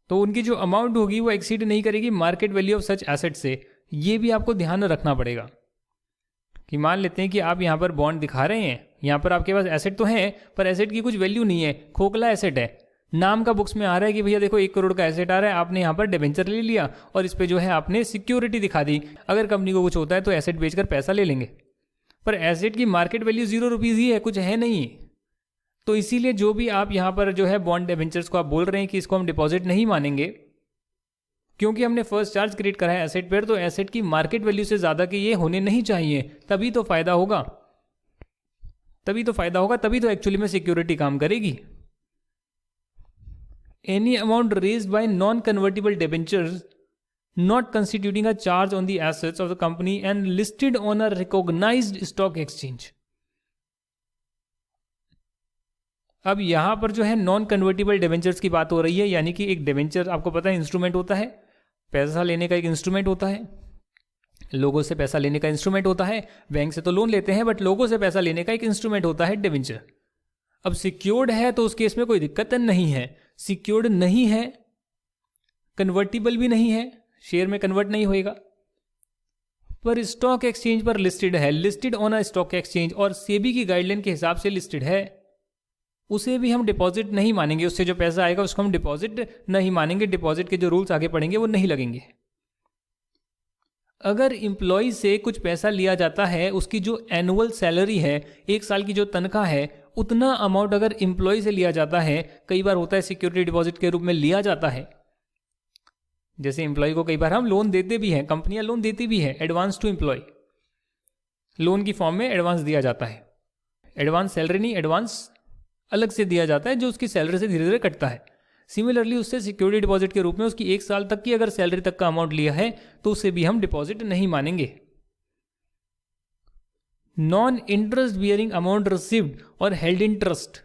तो उनकी जो अमाउंट होगी वो एक्सीड नहीं करेगी market value of such asset से। ये भी आपको ध्यान रखना पड़ेगा कि मान लेते हैं कि आप यहाँ पर बॉन्ड दिखा रहे हैं, यहाँ पर आपके पास एसेट तो है पर एसेट की कुछ वैल्यू नहीं है, खोखला एसेट है। नाम का बुक्स में आ रहा है कि भैया देखो 1 करोड़ का एसेट आ रहा है, आपने यहाँ पर डिबेंचर ले लिया और इस पे जो है आपने सिक्योरिटी दिखा दी, अगर कंपनी को कुछ होता है तो एसेट बेचकर पैसा ले लेंगे, पर एसेट की मार्केट वैल्यू 0 रुपीज़ ही है, कुछ है नहीं। तो इसीलिए जो भी आप यहाँ पर जो है बॉन्ड डिबेंचर्स को आप बोल रहे हैं कि इसको हम डिपॉजिट नहीं मानेंगे क्योंकि हमने फर्स्ट चार्ज क्रिएट करा है एसेट पर, तो एसेट की मार्केट वैल्यू से ज़्यादा के ये होने नहीं चाहिए, तभी तो फायदा होगा, तभी तो एक्चुअली में सिक्योरिटी काम करेगी। Any amount raised bye non convertible debentures not constituting a charge on the assets of the company and listed on a recognized stock exchange। अब यहां पर जो है नॉन कन्वर्टिबल डिबेंचर्स की बात हो रही है, यानी कि एक डिबेंचर आपको पता है इंस्ट्रूमेंट होता है, पैसा लेने का एक इंस्ट्रूमेंट होता है, लोगों से पैसा लेने का इंस्ट्रूमेंट होता है। बैंक से तो लोन लेते हैं, बट लोगों से पैसा लेने का एक इंस्ट्रूमेंट होता है डिवेंचर। अब सिक्योर्ड है तो उस केस में कोई दिक्कत नहीं है। सिक्योर्ड नहीं है, कन्वर्टिबल भी नहीं है, शेयर में कन्वर्ट नहीं होएगा, पर स्टॉक एक्सचेंज पर लिस्टेड है, listed on a stock exchange और सेबी की गाइडलाइन के हिसाब से लिस्टेड है, उसे भी हम डिपॉजिट नहीं मानेंगे। उससे जो पैसा आएगा उसको हम डिपॉजिट नहीं मानेंगे। डिपॉजिट के जो रूल्स आगे पढ़ेंगे वो नहीं लगेंगे। अगर एम्प्लॉय से कुछ पैसा लिया जाता है, उसकी जो एनुअल सैलरी है, 1 साल की जो तनख्वाह है, उतना अमाउंट अगर एम्प्लॉय से लिया जाता है, कई बार होता है सिक्योरिटी डिपॉजिट के रूप में लिया जाता है। जैसे एम्प्लॉय को कई बार हम लोन देते भी हैं, कंपनियां लोन देती भी है, एडवांस टू एम्प्लॉय, लोन की फॉर्म में एडवांस दिया जाता है। एडवांस सैलरी नहीं, एडवांस अलग से दिया जाता है जो उसकी सैलरी से धीरे धीरे कटता है। सिमिलरली उससे सिक्योरिटी डिपॉजिट के रूप में उसकी 1 साल तक की अगर सैलरी तक का अमाउंट लिया है तो उसे भी हम डिपॉजिट नहीं मानेंगे। Non interest bearing amount received और हेल्ड इन ट्रस्ट।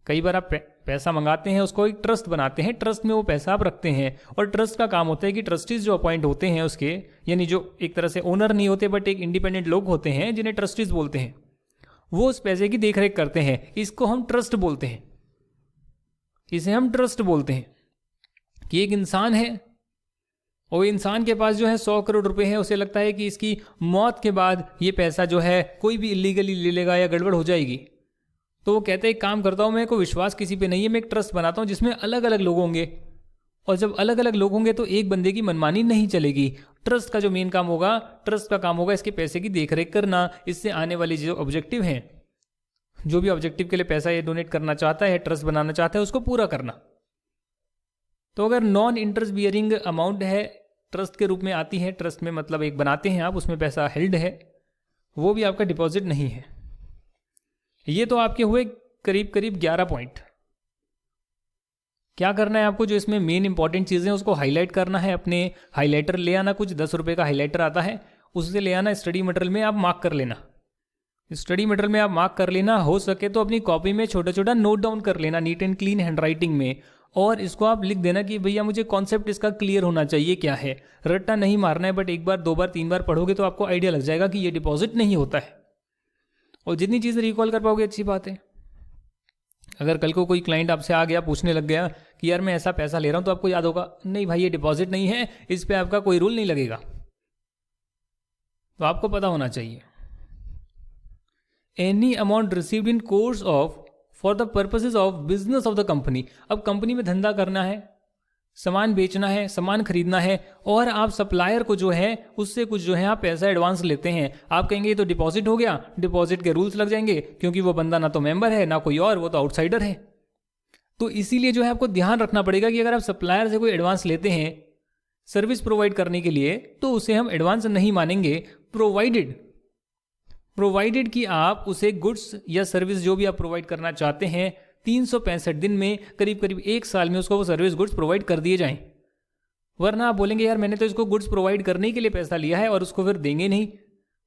कई बार आप पैसा मंगाते हैं, उसको एक ट्रस्ट बनाते हैं, ट्रस्ट में वो पैसा आप रखते हैं, और ट्रस्ट का काम होता है कि ट्रस्टीज जो अपॉइंट होते हैं उसके, यानी जो एक तरह से ओनर नहीं होते बट एक इंडिपेंडेंट लोग होते हैं जिन्हें ट्रस्टीज बोलते हैं, वो उस पैसे की देखरेख करते हैं। इसको हम ट्रस्ट बोलते हैं। इसे हम ट्रस्ट बोलते हैं कि एक इंसान है और इंसान के पास जो है 100 करोड़ रुपए है, उसे लगता है कि इसकी मौत के बाद ये पैसा जो है कोई भी इलीगली ले लेगा या गड़बड़ हो जाएगी, तो वो कहते हैं एक काम करता हूं, मेरे को विश्वास किसी पे नहीं है, मैं एक ट्रस्ट बनाता हूं जिसमें अलग अलग लोग होंगे, और जब अलग अलग लोग होंगे तो एक बंदे की मनमानी नहीं चलेगी। ट्रस्ट का जो मेन काम होगा, ट्रस्ट का काम होगा इसके पैसे की देखरेख करना, इससे आने वाली जो ऑब्जेक्टिव हैं, जो भी ऑब्जेक्टिव के लिए पैसा ये डोनेट करना चाहता है, ट्रस्ट बनाना चाहता है, उसको पूरा करना। तो अगर नॉन इंटरेस्ट बियरिंग अमाउंट है, ट्रस्ट के रूप में आती है, ट्रस्ट में मतलब एक बनाते हैं आप, उसमें पैसा हेल्ड है, वो भी आपका डिपॉजिट नहीं है। ये तो आपके हुए करीब करीब 11 पॉइंट। क्या करना है आपको, जो इसमें मेन इंपॉर्टेंट चीज़ें उसको हाईलाइट करना है। अपने हाईलाइटर ले आना, कुछ 10 रुपये का हाईलाइटर आता है, उससे ले आना। स्टडी मटेरियल में आप मार्क कर लेना, स्टडी मटेरियल में आप मार्क कर लेना। हो सके तो अपनी कॉपी में छोटा छोटा नोट डाउन कर लेना, neat and clean hand writing में, और इसको आप लिख देना कि भैया मुझे कॉन्सेप्ट इसका क्लियर होना चाहिए क्या है। रट्टा नहीं मारना है, बट 1 बार 2 बार 3 बार पढ़ोगे तो आपको आइडिया लग जाएगा कि ये डिपॉजिट नहीं होता है। और जितनी चीज़ें रिकॉल कर पाओगे अच्छी बात है। अगर कल को कोई क्लाइंट आपसे आ गया, पूछने लग गया कि यार मैं ऐसा पैसा ले रहा हूं, तो आपको याद होगा नहीं भाई ये डिपॉजिट नहीं है, इस पे आपका कोई रूल नहीं लगेगा। तो आपको पता होना चाहिए। Any amount received in course of for the purposes of business of the company. अब कंपनी में धंधा करना है, सामान बेचना है, सामान खरीदना है, और आप सप्लायर को जो है उससे कुछ जो है आप पैसा एडवांस लेते हैं। आप कहेंगे ये तो डिपॉजिट हो गया, डिपॉजिट के रूल्स लग जाएंगे, क्योंकि वो बंदा ना तो मेंबर है ना कोई और, वो तो आउटसाइडर है। तो इसीलिए जो है आपको ध्यान रखना पड़ेगा कि अगर आप सप्लायर से कोई एडवांस लेते हैं सर्विस प्रोवाइड करने के लिए, तो उसे हम एडवांस नहीं मानेंगे, प्रोवाइडेड कि आप उसे गुड्स या सर्विस जो भी आप प्रोवाइड करना चाहते हैं 365 दिन में, करीब करीब 1 साल में उसको वो सर्विस गुड्स प्रोवाइड कर दिए जाएं। वरना आप बोलेंगे यार मैंने तो इसको गुड्स प्रोवाइड करने के लिए पैसा लिया है और उसको फिर देंगे नहीं,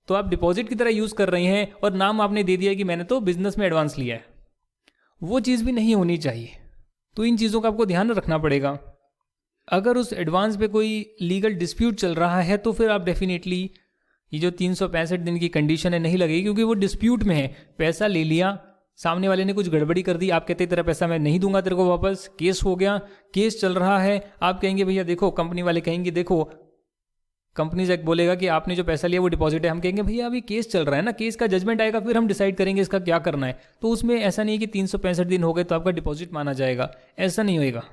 तो आप डिपॉजिट की तरह यूज़ कर रहे हैं और नाम आपने दे दिया कि मैंने तो बिजनेस में एडवांस लिया है। वो चीज़ भी नहीं होनी चाहिए। तो इन चीज़ों का आपको ध्यान रखना पड़ेगा। अगर उस एडवांस पे कोई लीगल डिस्प्यूट चल रहा है तो फिर आप डेफिनेटली ये जो 365 दिन की कंडीशन है नहीं लगेगी, क्योंकि वो डिस्प्यूट में है। पैसा ले लिया, सामने वाले ने कुछ गड़बड़ी कर दी, आप कहते तेरा पैसा मैं नहीं दूंगा तेरे को वापस, केस हो गया, केस चल रहा है, आप कहेंगे भैया देखो, कंपनी वाले कहेंगे देखो, कंपनी से बोलेगा कि आपने जो पैसा लिया वो डिपॉजिट है, हम कहेंगे भैया अभी केस चल रहा है ना, केस का जजमेंट आएगा फिर हम डिसाइड करेंगे इसका क्या करना है। तो उसमें ऐसा नहीं है कि 365 दिन हो गए तो आपका डिपॉजिट माना जाएगा, ऐसा नहीं होएगा।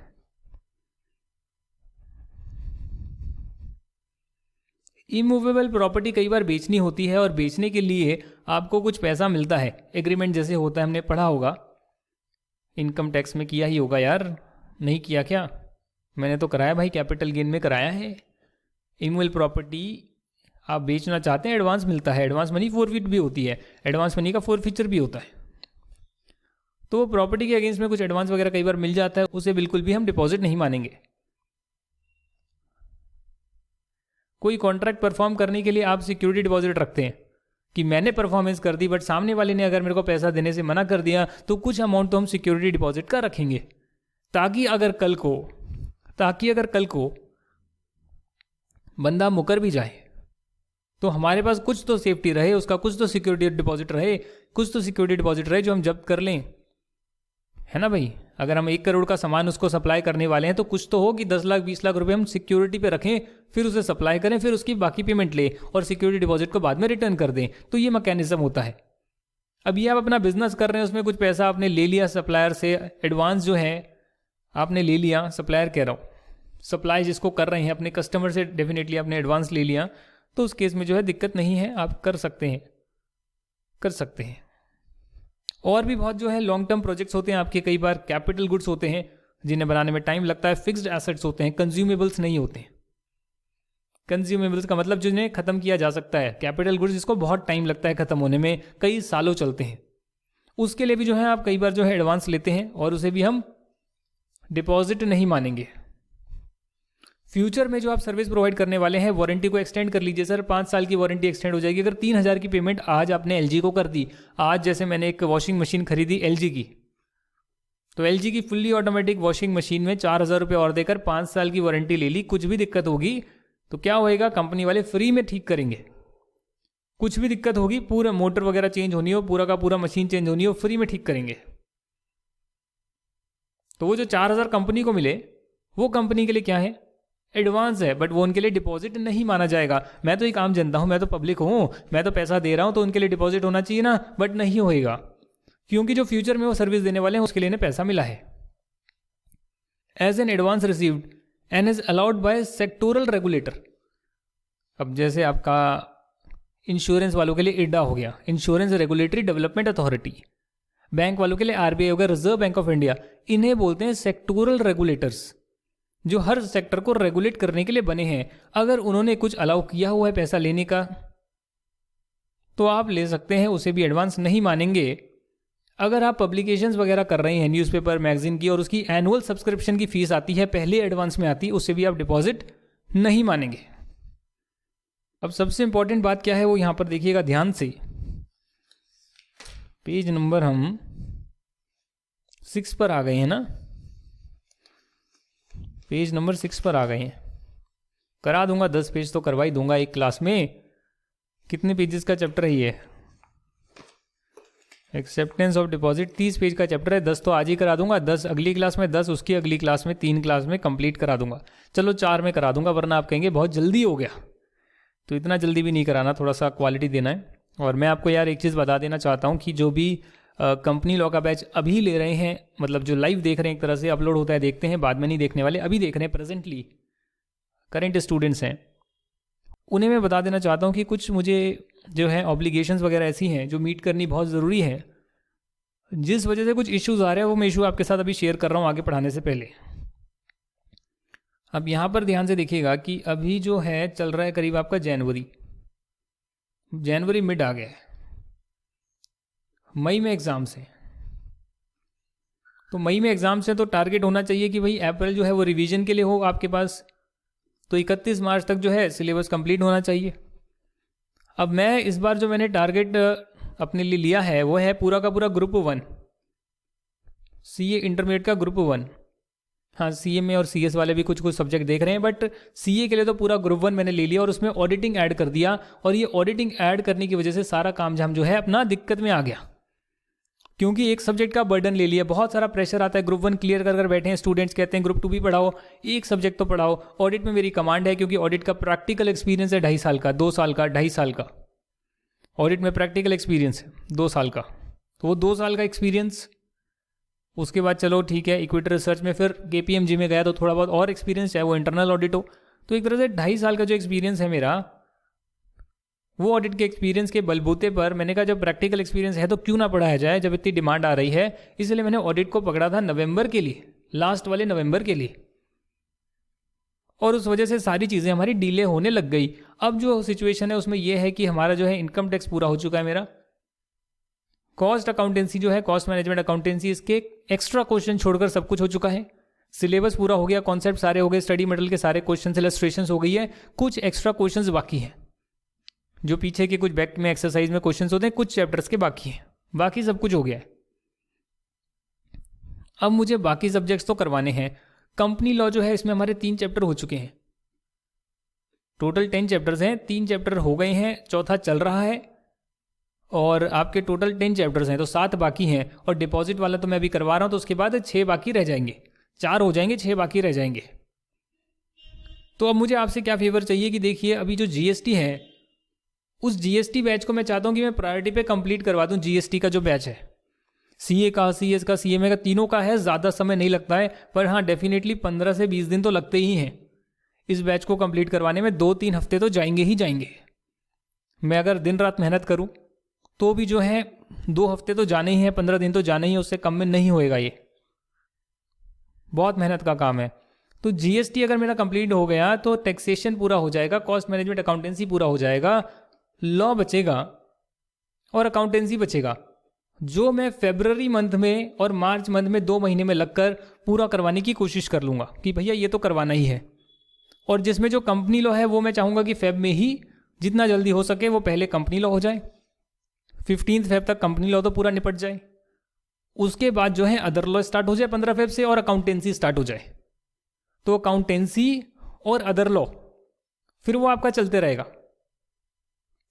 इमूवेबल प्रॉपर्टी कई बार बेचनी होती है और बेचने के लिए आपको कुछ पैसा मिलता है, एग्रीमेंट जैसे होता है, हमने पढ़ा होगा, इनकम टैक्स में किया ही होगा यार, नहीं किया क्या? मैंने तो कराया भाई, कैपिटल गेन में कराया है। इमूवेबल प्रॉपर्टी आप बेचना चाहते हैं, एडवांस मिलता है, एडवांस मनी फोरफिट भी होती है, एडवांस मनी का फोरफीचर भी होता है। तो वो प्रॉपर्टी के अगेंस्ट में कुछ एडवांस वगैरह कई बार मिल जाता है, उसे बिल्कुल भी हम डिपॉजिट नहीं मानेंगे। कोई कॉन्ट्रैक्ट परफॉर्म करने के लिए आप सिक्योरिटी डिपॉजिट रखते हैं कि मैंने परफॉर्मेंस कर दी, बट सामने वाले ने अगर मेरे को पैसा देने से मना कर दिया तो कुछ अमाउंट तो हम सिक्योरिटी डिपॉजिट का रखेंगे, ताकि अगर कल को बंदा मुकर भी जाए, तो हमारे पास कुछ तो सेफ्टी रहे, उसका कुछ तो सिक्योरिटी डिपॉजिट रहे, कुछ तो सिक्योरिटी डिपॉजिट रहे जो हम जब्त कर लें, है ना भाई। अगर हम 1 करोड़ का सामान उसको सप्लाई करने वाले हैं तो कुछ तो हो कि 10 लाख 20 लाख रुपए हम सिक्योरिटी पे रखें, फिर उसे सप्लाई करें, फिर उसकी बाकी पेमेंट ले और सिक्योरिटी डिपॉजिट को बाद में रिटर्न कर दें। तो ये मैकेनिज्म होता है। अब ये आप अपना बिजनेस कर रहे हैं, उसमें कुछ पैसा आपने ले लिया सप्लायर से, एडवांस जो है आपने ले लिया, सप्लायर कह रहा हूँ, सप्लाई जिसको कर रहे हैं अपने कस्टमर से डेफिनेटली आपने एडवांस ले लिया, तो उस केस में जो है दिक्कत नहीं है, आप कर सकते हैं। और भी बहुत जो है लॉन्ग टर्म प्रोजेक्ट्स होते हैं आपके, कई बार कैपिटल गुड्स होते हैं जिन्हें बनाने में टाइम लगता है, फिक्स्ड एसेट्स होते हैं, कंज्यूमेबल्स नहीं होते हैं। कंज्यूमेबल्स का मतलब जिन्हें खत्म किया जा सकता है, कैपिटल गुड्स जिसको बहुत टाइम लगता है खत्म होने में, कई सालों चलते हैं, उसके लिए भी जो है आप कई बार जो है एडवांस लेते हैं और उसे भी हम डिपॉजिट नहीं मानेंगे। फ्यूचर में जो आप सर्विस प्रोवाइड करने वाले हैं, वारंटी को एक्सटेंड कर लीजिए सर, 5 साल की वारंटी एक्सटेंड हो जाएगी। अगर 3,000 की पेमेंट आज आपने एलजी को कर दी, आज जैसे मैंने एक वॉशिंग मशीन खरीदी एलजी की, तो एलजी की फुल्ली ऑटोमेटिक वॉशिंग मशीन में 4,000 रुपये और देकर 5 साल की वारंटी ले ली। कुछ भी दिक्कत होगी तो क्या होएगा, कंपनी वाले फ्री में ठीक करेंगे। कुछ भी दिक्कत होगी, पूरा मोटर वगैरह चेंज होनी हो, पूरा का पूरा मशीन चेंज होनी हो, फ्री में ठीक करेंगे। तो वो जो 4,000 कंपनी को मिले, वो कंपनी के लिए क्या है, एडवांस है, बट वो उनके लिए डिपॉजिट नहीं माना जाएगा। मैं तो एक आम जनता हूं, मैं तो पब्लिक हूं, मैं तो पैसा दे रहा हूं, तो उनके लिए डिपॉजिट होना चाहिए ना, बट नहीं होएगा, क्योंकि जो फ्यूचर में वो सर्विस देने वाले हैं उसके लिए इन्हें पैसा मिला है। As an advance received and is allowed by sectoral regulator. अब जैसे आपका इंश्योरेंस वालों के लिए इडा हो गया, insurance regulatory development authority, bank वालों के लिए आरबीआई हो गया, रिजर्व बैंक ऑफ इंडिया, इन्हें बोलते हैं सेक्टोरल रेगुलेटर्स, जो हर सेक्टर को रेगुलेट करने के लिए बने हैं। अगर उन्होंने कुछ अलाउ किया हुआ है पैसा लेने का तो आप ले सकते हैं, उसे भी एडवांस नहीं मानेंगे। अगर आप पब्लिकेशंस वगैरह कर रहे हैं न्यूज़पेपर मैगजीन की और उसकी एनुअल सब्सक्रिप्शन की फीस आती है, पहले एडवांस में आती है, उससे भी आप डिपॉजिट नहीं मानेंगे। अब सबसे इंपॉर्टेंट बात क्या है वो यहां पर देखिएगा ध्यान से, पेज नंबर हम 6 पर आ गए हैं ना, पेज नंबर 6 पर आ गए हैं। करा दूंगा 10 पेज तो करवा ही दूंगा एक क्लास में। कितने पेजेस का चैप्टर है ये, एक्सेप्टेंस ऑफ डिपॉजिट 30 पेज का चैप्टर है। 10 तो आज ही करा दूंगा, 10 अगली क्लास में, 10 उसकी अगली क्लास में, 3 क्लास में कंप्लीट करा दूंगा। चलो 4 में करा दूंगा, वरना आप कहेंगे बहुत जल्दी हो गया। तो इतना जल्दी भी नहीं कराना, थोड़ा सा क्वालिटी देना है। और मैं आपको यार एक चीज़ बता देना चाहता हूँ कि जो भी कंपनी लॉ का बैच अभी ले रहे हैं, मतलब जो लाइव देख रहे हैं, एक तरह से अपलोड होता है देखते हैं, बाद में नहीं देखने वाले, अभी देख रहे हैं, प्रेजेंटली करेंट स्टूडेंट्स हैं, उन्हें मैं बता देना चाहता हूँ कि कुछ मुझे जो है ऑब्लिगेशंस वगैरह ऐसी हैं जो मीट करनी बहुत ज़रूरी है, जिस वजह से कुछ इश्यूज़ आ रहे हैं, वो मैं इशू आपके साथ अभी शेयर कर रहा हूँ आगे पढ़ाने से पहले। अब यहाँ पर ध्यान से देखिएगा कि अभी जो है चल रहा है करीब आपका जनवरी मिड आ गया है, मई में एग्ज़ाम्स हैं। तो मई में एग्ज़ाम्स हैं तो टारगेट होना चाहिए कि भाई अप्रैल जो है वो रिवीजन के लिए हो आपके पास, तो 31 मार्च तक जो है सिलेबस कंप्लीट होना चाहिए। अब मैं इस बार जो मैंने टारगेट अपने लिए लिया है वो है पूरा का पूरा ग्रुप 1 सीए इंटरमीडिएट का ग्रुप 1। हाँ, सीए में और सीएस वाले भी कुछ कुछ सब्जेक्ट देख रहे हैं, बट सीए के लिए तो पूरा ग्रुप 1 मैंने ले लिया और उसमें ऑडिटिंग ऐड कर दिया। और ये ऑडिटिंग ऐड करने की वजह से सारा काम झाम जो है अपना दिक्कत में आ गया, क्योंकि एक सब्जेक्ट का बर्डन ले लिया, बहुत सारा प्रेशर आता है। ग्रुप 1 क्लियर कर बैठे हैं स्टूडेंट्स, कहते हैं ग्रुप 2 भी पढ़ाओ, एक सब्जेक्ट तो पढ़ाओ। ऑडिट में मेरी कमांड है, क्योंकि ऑडिट का प्रैक्टिकल एक्सपीरियंस है 2.5 साल का, 2 साल का, 2.5 साल का। ऑडिट में प्रैक्टिकल एक्सपीरियंस है 2 साल का, तो वो 2 साल का एक्सपीरियंस, उसके बाद चलो ठीक है इक्विटी रिसर्च में फिर KPMG में गया तो थोड़ा बहुत और एक्सपीरियंस, चाहे वो इंटरनल ऑडिट हो। तो एक तरह से 2.5 साल का जो एक्सपीरियंस है मेरा, वो ऑडिट के एक्सपीरियंस के बलबूते पर मैंने कहा जब प्रैक्टिकल एक्सपीरियंस है तो क्यों ना पढ़ाया जाए, जब इतनी डिमांड आ रही है। इसलिए मैंने ऑडिट को पकड़ा था नवंबर के लिए, लास्ट वाले नवंबर के लिए, और उस वजह से सारी चीज़ें हमारी डिले होने लग गई। अब जो सिचुएशन है उसमें यह है कि हमारा जो है इनकम टैक्स पूरा हो चुका है, मेरा कॉस्ट अकाउंटेंसी जो है, कॉस्ट मैनेजमेंट अकाउंटेंसी, इसके एक्स्ट्रा क्वेश्चन छोड़कर सब कुछ हो चुका है। सिलेबस पूरा हो गया, कॉन्सेप्ट सारे हो गए, स्टडी मटेरियल के सारे क्वेश्चन इलस्ट्रेशन हो गई है। कुछ एक्स्ट्रा क्वेश्चंस बाकी हैं, जो पीछे के कुछ बैक में एक्सरसाइज में क्वेश्चंस होते हैं, कुछ चैप्टर्स के बाकी हैं, बाकी सब कुछ हो गया है। अब मुझे बाकी सब्जेक्ट्स तो करवाने हैं। कंपनी लॉ जो है इसमें हमारे 3 चैप्टर हो चुके हैं, टोटल 10 चैप्टर्स हैं, 3 चैप्टर हो गए हैं, चौथा चल रहा है और आपके टोटल 10 चैप्टर्स हैं तो 7 बाकी हैं और डिपॉजिट वाला तो मैं अभी करवा रहा हूँ तो उसके बाद 6 बाकी रह जाएंगे, 4 हो जाएंगे, 6 बाकी रह जाएंगे। तो अब मुझे आपसे क्या फेवर चाहिए कि देखिए अभी जो जीएसटी है उस जीएसटी बैच को मैं चाहता हूँ कि मैं प्रायोरिटी पे कंप्लीट करवा दूँ। जीएसटी का जो बैच है, सीए का, सीएस का, सीएमए का, तीनों का है, ज़्यादा समय नहीं लगता है पर हाँ डेफिनेटली 15 से 20 दिन तो लगते ही हैं इस बैच को कंप्लीट करवाने में। 2-3 हफ्ते तो जाएंगे ही जाएंगे। मैं अगर दिन रात मेहनत करूँ तो भी जो है 2 हफ्ते तो जाने ही हैं, 15 दिन तो जाने ही, उससे कम में नहीं होएगा। ये बहुत मेहनत का काम है। तो जीएसटी अगर मेरा कंप्लीट हो गया तो टैक्सेशन पूरा हो जाएगा, कॉस्ट मैनेजमेंट अकाउंटेंसी पूरा हो जाएगा, लॉ बचेगा और अकाउंटेंसी बचेगा, जो मैं फरवरी मंथ में और मार्च मंथ में 2 महीने में लगकर पूरा करवाने की कोशिश कर लूँगा कि भैया ये तो करवाना ही है। और जिसमें जो कंपनी लॉ है वो मैं चाहूँगा कि फेब में ही जितना जल्दी हो सके वो पहले कंपनी लॉ हो जाए, 15 फेब तक कंपनी लॉ तो पूरा निपट जाए, उसके बाद जो है अदर लॉ स्टार्ट हो जाए 15 फेब से और अकाउंटेंसी स्टार्ट हो जाए। तो अकाउंटेंसी और अदर लॉ फिर वो आपका चलते रहेगा,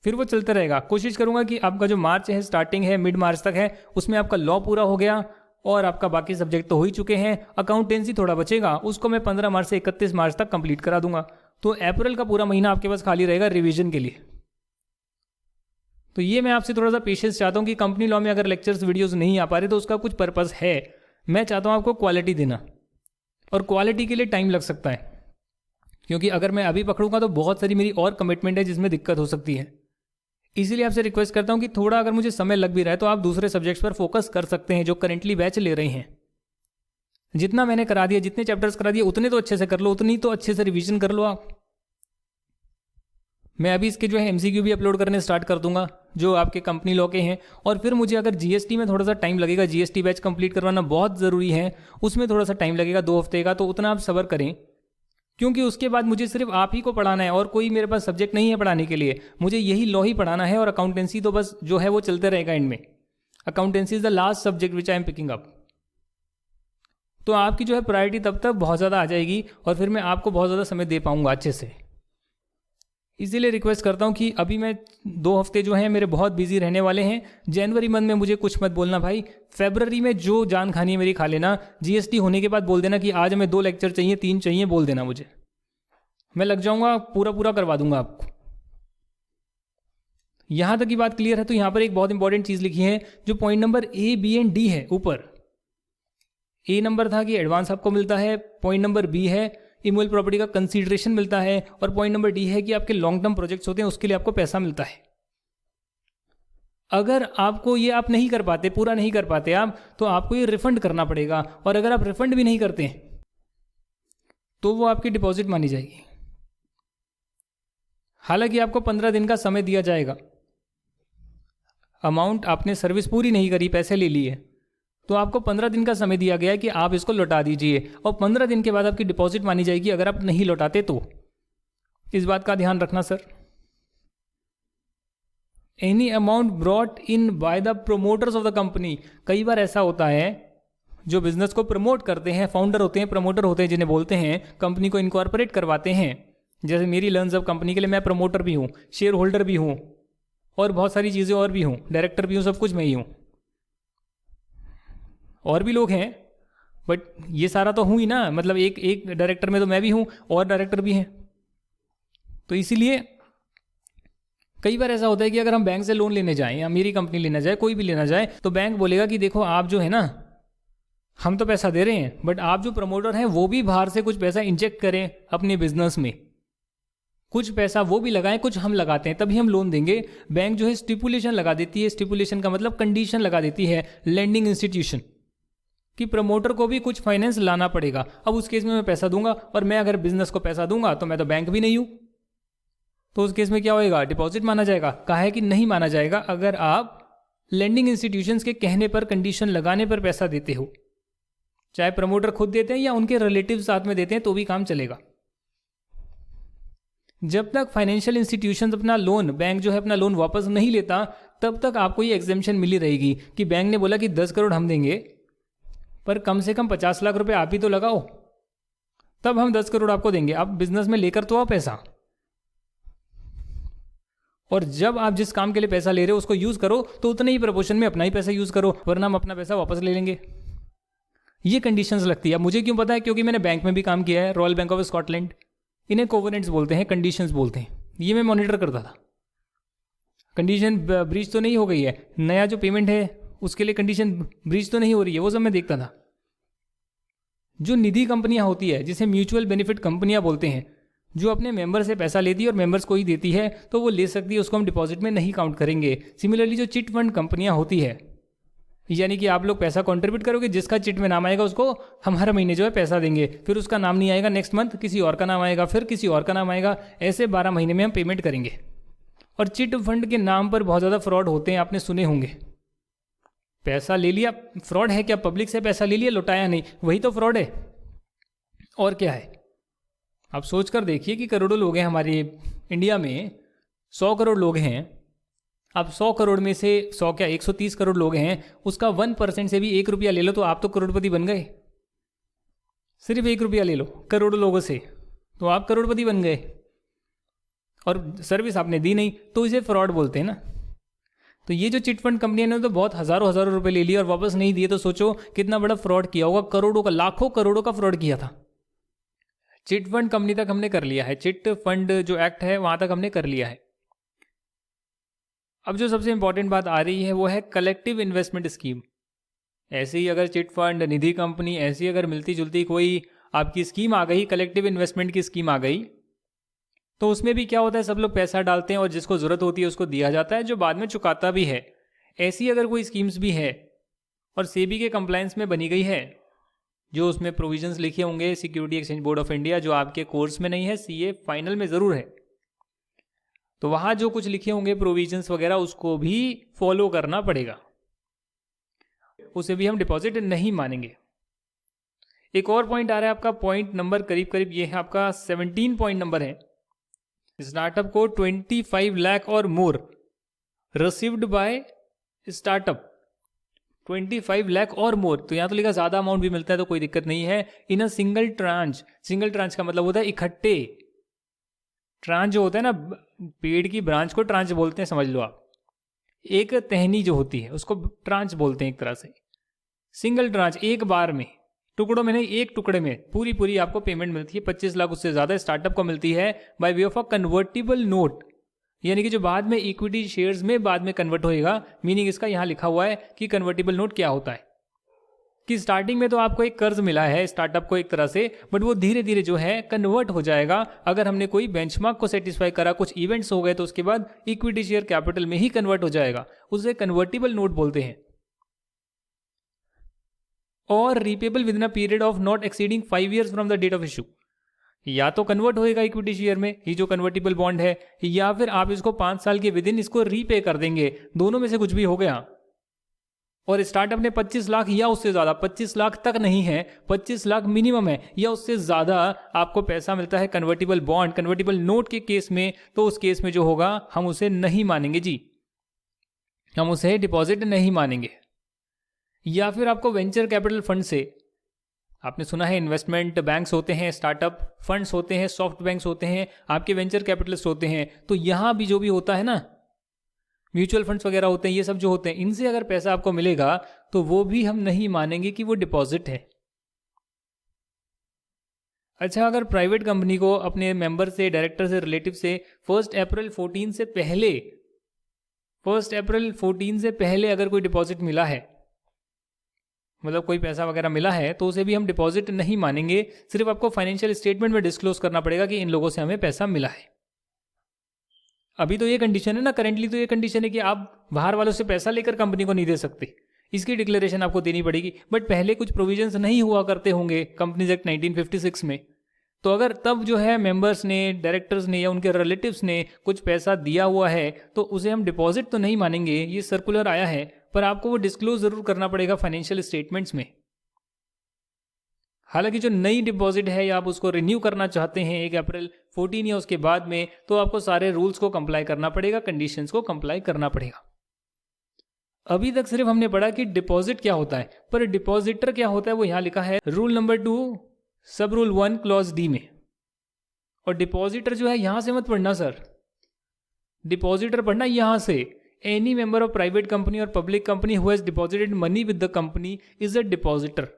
फिर वो चलते रहेगा। कोशिश करूंगा कि आपका जो मार्च है, स्टार्टिंग है, मिड मार्च तक है, उसमें आपका लॉ पूरा हो गया और आपका बाकी सब्जेक्ट तो हो ही चुके हैं। अकाउंटेंसी थोड़ा बचेगा, उसको मैं 15 मार्च से 31 मार्च तक कंप्लीट करा दूंगा। तो अप्रैल का पूरा महीना आपके पास खाली रहेगा रिवीजन के लिए। तो ये मैं आपसे थोड़ा सा पेशेंस चाहता हूँ कि कंपनी लॉ में अगर लेक्चर्स वीडियोस नहीं आ पा रहे तो उसका कुछ पर्पस है। मैं चाहता हूँ आपको क्वालिटी देना और क्वालिटी के लिए टाइम लग सकता है, क्योंकि अगर मैं अभी पकड़ूंगा तो बहुत सारी मेरी और कमिटमेंट है जिसमें दिक्कत हो सकती है। इसीलिए आपसे रिक्वेस्ट करता हूं कि थोड़ा अगर मुझे समय लग भी रहा है तो आप दूसरे सब्जेक्ट्स पर फोकस कर सकते हैं जो करेंटली बैच ले रहे हैं। जितना मैंने करा दिया, जितने चैप्टर्स करा दिए उतने तो अच्छे से कर लो, उतनी तो अच्छे से रिवीजन कर लो आप। मैं अभी इसके जो है एमसीक्यू भी अपलोड करने स्टार्ट कर दूंगा जो आपके कंपनी लॉ के हैं। और फिर मुझे अगर जीएसटी में थोड़ा सा टाइम लगेगा, जीएसटी बैच कंप्लीट करवाना बहुत ज़रूरी है, उसमें थोड़ा सा टाइम लगेगा 2 हफ्ते का, तो उतना आप सब्र करें, क्योंकि उसके बाद मुझे सिर्फ आप ही को पढ़ाना है और कोई मेरे पास सब्जेक्ट नहीं है पढ़ाने के लिए। मुझे यही लॉ ही पढ़ाना है और अकाउंटेंसी तो बस जो है वो चलते रहेगा एंड में। Accountancy is the last subject which I am picking up. तो आपकी जो है प्रायोरिटी तब तक बहुत ज़्यादा आ जाएगी और फिर मैं आपको बहुत ज़्यादा समय दे पाऊंगा अच्छे से। इसीलिए रिक्वेस्ट करता हूँ कि अभी मैं 2 हफ्ते जो हैं मेरे बहुत बिजी रहने वाले हैं। जनवरी मंथ में मुझे कुछ मत बोलना भाई, फरवरी में जो जान खानी है मेरी खा लेना। जीएसटी होने के बाद बोल देना कि आज हमें 2 लेक्चर चाहिए, 3 चाहिए, बोल देना मुझे, मैं लग जाऊंगा, पूरा करवा दूंगा आपको। यहां तक की बात क्लियर है। तो यहां पर एक बहुत इंपॉर्टेंट चीज लिखी है जो point number A, B and D है। ऊपर ए नंबर था कि एडवांस आपको मिलता है, पॉइंट नंबर बी है इमूवेबल प्रॉपर्टी का कंसीडरेशन मिलता है, और पॉइंट नंबर डी है कि आपके लॉन्ग टर्म प्रोजेक्ट्स होते हैं उसके लिए आपको पैसा मिलता है। अगर आपको ये आप नहीं कर पाते, पूरा नहीं कर पाते आप, तो आपको ये रिफंड करना पड़ेगा, और अगर आप रिफंड भी नहीं करते तो वो आपकी डिपॉजिट मानी जाएगी। हालांकि आपको 15 दिन का समय दिया जाएगा। अमाउंट आपने सर्विस पूरी नहीं करी, पैसे ले लिए, तो आपको 15 दिन का समय दिया गया है कि आप इसको लौटा दीजिए, और 15 दिन के बाद आपकी डिपॉजिट मानी जाएगी अगर आप नहीं लौटाते तो। इस बात का ध्यान रखना sir. Any amount brought in by the promoters of the company. कई बार ऐसा होता है जो बिजनेस को प्रमोट करते हैं, फाउंडर होते हैं, प्रमोटर होते हैं जिन्हें बोलते हैं, कंपनी को इनकॉर्पोरेट करवाते हैं। जैसे मेरी लर्न्स अप कंपनी के लिए मैं प्रमोटर भी हूँ, शेयर होल्डर भी हूँ, और बहुत सारी चीज़ें और भी हूँ, डायरेक्टर भी हूँ, सब कुछ मैं ही हूँ। और भी लोग हैं बट ये सारा तो हूँ ही ना, मतलब एक डायरेक्टर में तो मैं भी हूँ और डायरेक्टर भी हैं। तो इसीलिए कई बार ऐसा होता है कि अगर हम बैंक से लोन लेने जाएं या मेरी कंपनी लेना जाए, कोई भी लेना जाए, तो बैंक बोलेगा कि देखो आप जो है ना, हम तो पैसा दे रहे हैं बट आप जो प्रमोटर हैं वो भी बाहर से कुछ पैसा इंजेक्ट करें अपने बिजनेस में, कुछ पैसा वो भी लगाएं, कुछ हम लगाते हैं, तभी हम लोन देंगे। बैंक जो है स्टिपुलेशन लगा देती है, स्टिपुलेशन का मतलब कंडीशन लगा देती है लेंडिंग इंस्टीट्यूशन कि प्रमोटर को भी कुछ फाइनेंस लाना पड़ेगा। अब उस केस में मैं पैसा दूंगा, और मैं अगर बिजनेस को पैसा दूंगा तो मैं तो बैंक भी नहीं हूं, तो उस केस में क्या होएगा, डिपॉजिट माना जाएगा। कहा है कि नहीं माना जाएगा अगर आप लेंडिंग इंस्टीट्यूशंस के कहने पर, कंडीशन लगाने पर पैसा देते हो, चाहे प्रमोटर खुद देते हैं या उनके रिलेटिव साथ में देते हैं तो भी काम चलेगा। जब तक फाइनेंशियल इंस्टीट्यूशंस अपना लोन, बैंक जो है अपना लोन वापस नहीं लेता, तब तक आपको ये एग्जेम्पशन मिली रहेगी कि बैंक ने बोला कि 10 करोड़ हम देंगे पर कम से कम 50 लाख रुपए आप ही तो लगाओ, तब हम 10 करोड़ आपको देंगे। आप बिजनेस में लेकर तो आओ पैसा, और जब आप जिस काम के लिए पैसा ले रहे हो उसको यूज करो तो उतने ही प्रपोर्शन में अपना ही पैसा यूज करो, वरना हम अपना पैसा वापस ले लेंगे। ये कंडीशंस लगती है। अब मुझे क्यों पता है? क्योंकि मैंने बैंक में भी काम किया है, रॉयल बैंक ऑफ स्कॉटलैंड। इन्हें कोवेनेंट्स बोलते हैं, कंडीशंस बोलते हैं। ये मैं मॉनिटर करता था। कंडीशन ब्रीच तो नहीं हो गई है, नया जो पेमेंट है उसके लिए कंडीशन ब्रीच तो नहीं हो रही है, वो सब मैं देखता था। जो निधि कंपनियां होती है, जिसे म्यूचुअल बेनिफिट कंपनियां बोलते हैं, जो अपने मेंबर से पैसा लेती है और मेंबर्स को ही देती है, तो वो ले सकती है, उसको हम डिपॉजिट में नहीं काउंट करेंगे। सिमिलरली जो चिट फंड कंपनियां होती है, यानी कि आप लोग पैसा कंट्रीब्यूट करोगे, जिसका चिट में नाम आएगा उसको हम हर महीने जो है पैसा देंगे, फिर उसका नाम नहीं आएगा, नेक्स्ट मंथ किसी और का नाम आएगा, फिर किसी और का नाम आएगा, ऐसे 12 महीने में हम पेमेंट करेंगे। और चिट फंड के नाम पर बहुत ज़्यादा फ्रॉड होते हैं, आपने सुने होंगे। पैसा ले लिया, फ्रॉड है क्या? पब्लिक से पैसा ले लिया, लौटाया नहीं, वही तो फ्रॉड है। और क्या है? आप सोच कर देखिए कि करोड़ों लोग हैं हमारे इंडिया में, 100 करोड़ लोग हैं। अब 100 करोड़ में से 100 क्या 130 करोड़ लोग हैं, उसका 1% से भी 1 रुपया ले लो तो आप तो करोड़पति बन गए। सिर्फ 1 रुपया ले लो करोड़ों लोगों से तो आप करोड़पति बन गए, और सर्विस आपने दी नहीं, तो इसे फ्रॉड बोलते हैं ना। तो ये जो चिट फंड कंपनियां ने तो बहुत हजारों रुपए ले लिए और वापस नहीं दिए, तो सोचो कितना बड़ा फ्रॉड किया होगा। करोड़ों का, लाखों करोड़ों का फ्रॉड किया था। चिट फंड कंपनी तक हमने कर लिया है, चिट फंड जो एक्ट है वहां तक हमने कर लिया है। अब जो सबसे इंपॉर्टेंट बात आ रही है वो है कलेक्टिव इन्वेस्टमेंट स्कीम। ऐसे ही अगर चिट फंड, निधि कंपनी, ऐसी अगर मिलती जुलती कोई आपकी स्कीम आ गई, कलेक्टिव इन्वेस्टमेंट की स्कीम आ गई, तो उसमें भी क्या होता है, सब लोग पैसा डालते हैं और जिसको जरूरत होती है उसको दिया जाता है, जो बाद में चुकाता भी है। ऐसी अगर कोई स्कीम्स भी है और सेबी के कंप्लायंस में बनी गई है, जो उसमें प्रोविजंस लिखे होंगे, security exchange board of India, जो आपके कोर्स में नहीं है, सीए फाइनल में जरूर है, तो वहां जो कुछ लिखे होंगे प्रोविजंस वगैरह, उसको भी फॉलो करना पड़ेगा, उसे भी हम डिपॉजिट नहीं मानेंगे। एक और पॉइंट आ रहा है आपका, पॉइंट नंबर करीब करीब ये है आपका 17 पॉइंट नंबर है। स्टार्टअप को 25 लाख और मोर रिसीव्ड बाय स्टार्टअप, 25 लाख और मोर, तो यहां तो लिखा ज्यादा अमाउंट भी मिलता है तो कोई दिक्कत नहीं है। In a single tranche, single tranche का मतलब होता है इकट्ठे। ट्रांच जो होता है ना, पेड़ की ब्रांच को ट्रांच बोलते हैं, समझ लो आप। एक टहनी जो होती है उसको ट्रांच बोलते हैं एक तरह से। सिंगल ट्रांच, एक बार में, टुकड़ों में नहीं, एक टुकड़े में पूरी पूरी आपको पेमेंट मिलती है। 25 लाख उससे ज्यादा स्टार्टअप को मिलती है by way of a convertible note, यानी कि जो बाद में इक्विटी शेयर्स में बाद में कन्वर्ट होएगा। मीनिंग इसका यहां लिखा हुआ है कि कन्वर्टिबल नोट क्या होता है, कि स्टार्टिंग में तो आपको एक कर्ज मिला है स्टार्टअप को एक तरह से, बट वो धीरे धीरे जो है कन्वर्ट हो जाएगा। अगर हमने कोई बेंचमार्क को सेटिस्फाई करा, कुछ इवेंट्स हो गए, तो उसके बाद इक्विटी शेयर कैपिटल में ही कन्वर्ट हो जाएगा, उसे कन्वर्टिबल नोट बोलते हैं। और repayable within a period of not exceeding 5 years from the date of issue. या तो कन्वर्ट होएगा इक्विटी शेयर में, ये जो कन्वर्टिबल बॉन्ड है, या फिर आप इसको 5 साल के विद इन इसको रीपे कर देंगे, दोनों में से कुछ भी हो गया। और स्टार्टअप ने 25 लाख या उससे ज्यादा, 25 लाख तक नहीं है, 25 लाख मिनिमम है, या उससे ज्यादा आपको पैसा मिलता है कन्वर्टिबल बॉन्ड, कन्वर्टिबल नोट के केस में, तो उस केस में जो होगा हम उसे नहीं मानेंगे जी, हम उसे डिपॉजिट नहीं मानेंगे। या फिर आपको वेंचर कैपिटल फंड से, आपने सुना है इन्वेस्टमेंट बैंक्स होते हैं, स्टार्टअप फंड्स होते हैं, सॉफ्ट बैंक्स होते हैं, आपके वेंचर कैपिटलिस्ट होते हैं, तो यहां भी जो भी होता है ना, म्यूचुअल फंड्स वगैरह होते हैं, ये सब जो होते हैं, इनसे अगर पैसा आपको मिलेगा तो वो भी हम नहीं मानेंगे कि वो डिपॉजिट है। अच्छा, अगर प्राइवेट कंपनी को अपने मेंबर से, डायरेक्टर से, रिलेटिव से 1 अप्रैल 14 से पहले, 1 अप्रैल 14 से पहले अगर कोई डिपॉजिट मिला है, मतलब कोई पैसा वगैरह मिला है, तो उसे भी हम डिपॉजिट नहीं मानेंगे। सिर्फ आपको फाइनेंशियल स्टेटमेंट में डिस्क्लोज करना पड़ेगा कि इन लोगों से हमें पैसा मिला है। अभी तो ये कंडीशन है ना, करेंटली तो ये कंडीशन है कि आप बाहर वालों से पैसा लेकर कंपनी को नहीं दे सकते, इसकी डिक्लेरेशन आपको देनी पड़ेगी। बट पहले कुछ प्रोविजंस नहीं हुआ करते होंगे कंपनीज एक्ट 1956 में, तो अगर तब जो है मेंबर्स ने, डायरेक्टर्स ने या उनके रिलेटिव्स ने कुछ पैसा दिया हुआ है, तो उसे हम डिपॉजिट तो नहीं मानेंगे। ये सर्कुलर आया है, पर आपको वो डिस्क्लोज जरूर करना पड़ेगा फाइनेंशियल स्टेटमेंट्स में। हालांकि जो नई डिपॉजिट है या आप उसको रिन्यू करना चाहते हैं 1 अप्रैल 14 या उसके बाद में, तो आपको सारे रूल्स को कंप्लाई करना पड़ेगा, कंडीशंस को कंप्लाई करना पड़ेगा। अभी तक सिर्फ हमने पढ़ा कि डिपॉजिट क्या होता है, पर डिपॉजिटर क्या होता है वो यहां लिखा है रूल नंबर 2 सब रूल 1 क्लॉज डी में। और डिपॉजिटर जो है यहां से मत पढ़ना सर, डिपॉजिटर पढ़ना यहाँ से, any member of private company और public company who has deposited money with the company is a depositor.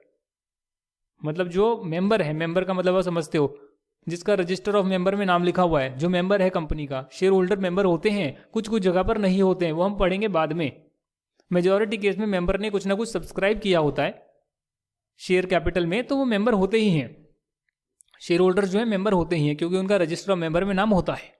मतलब जो मेंबर है, मेंबर का मतलब आप समझते हो, जिसका रजिस्टर ऑफ मेंबर में नाम लिखा हुआ है, जो मेंबर है कंपनी का, शेयर होल्डर मेंबर होते हैं, कुछ कुछ जगह पर नहीं होते हैं, वो हम पढ़ेंगे बाद में। मेजॉरिटी केस में मेंबर ने कुछ ना कुछ सब्सक्राइब किया होता है शेयर कैपिटल में, तो वो मेंबर होते ही हैं। शेयर होल्डर जो है मेंबर होते ही हैं, क्योंकि उनका रजिस्टर ऑफ मेंबर में नाम होता है।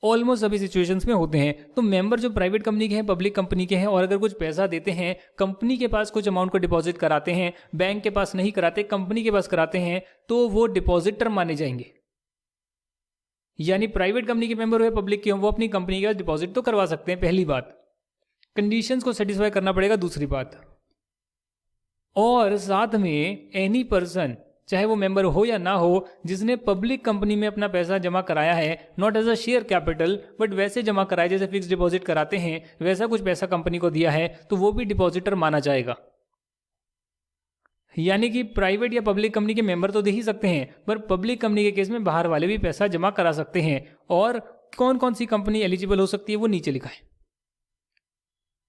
ऑलमोस्ट सभी सिचुएशंस में होते हैं। तो मेंबर जो प्राइवेट कंपनी के हैं, पब्लिक कंपनी के हैं, और अगर कुछ पैसा देते हैं, कंपनी के पास कुछ अमाउंट को डिपॉजिट कराते हैं, बैंक के पास नहीं कराते, कंपनी के पास कराते हैं, तो वो डिपॉजिटर माने जाएंगे। यानी प्राइवेट कंपनी के मेंबर हुए, पब्लिक के हो, वो अपनी कंपनी के पास डिपॉजिट तो करवा सकते हैं, पहली बात। कंडीशंस को सेटिस्फाई करना पड़ेगा, दूसरी बात। और साथ में एनी पर्सन, चाहे वो मेंबर हो या ना हो, जिसने पब्लिक कंपनी में अपना पैसा जमा कराया है, not as a share capital, but वैसे जमा कराया जैसे फिक्स डिपॉजिट कराते हैं, वैसा कुछ पैसा कंपनी को दिया है, तो वो भी डिपॉजिटर माना जाएगा। यानी कि प्राइवेट या पब्लिक कंपनी के मेंबर तो दे ही सकते हैं, पर पब्लिक कंपनी के केस में बाहर वाले भी पैसा जमा करा सकते हैं। और कौन कौन सी कंपनी एलिजिबल हो सकती है वो नीचे लिखा है।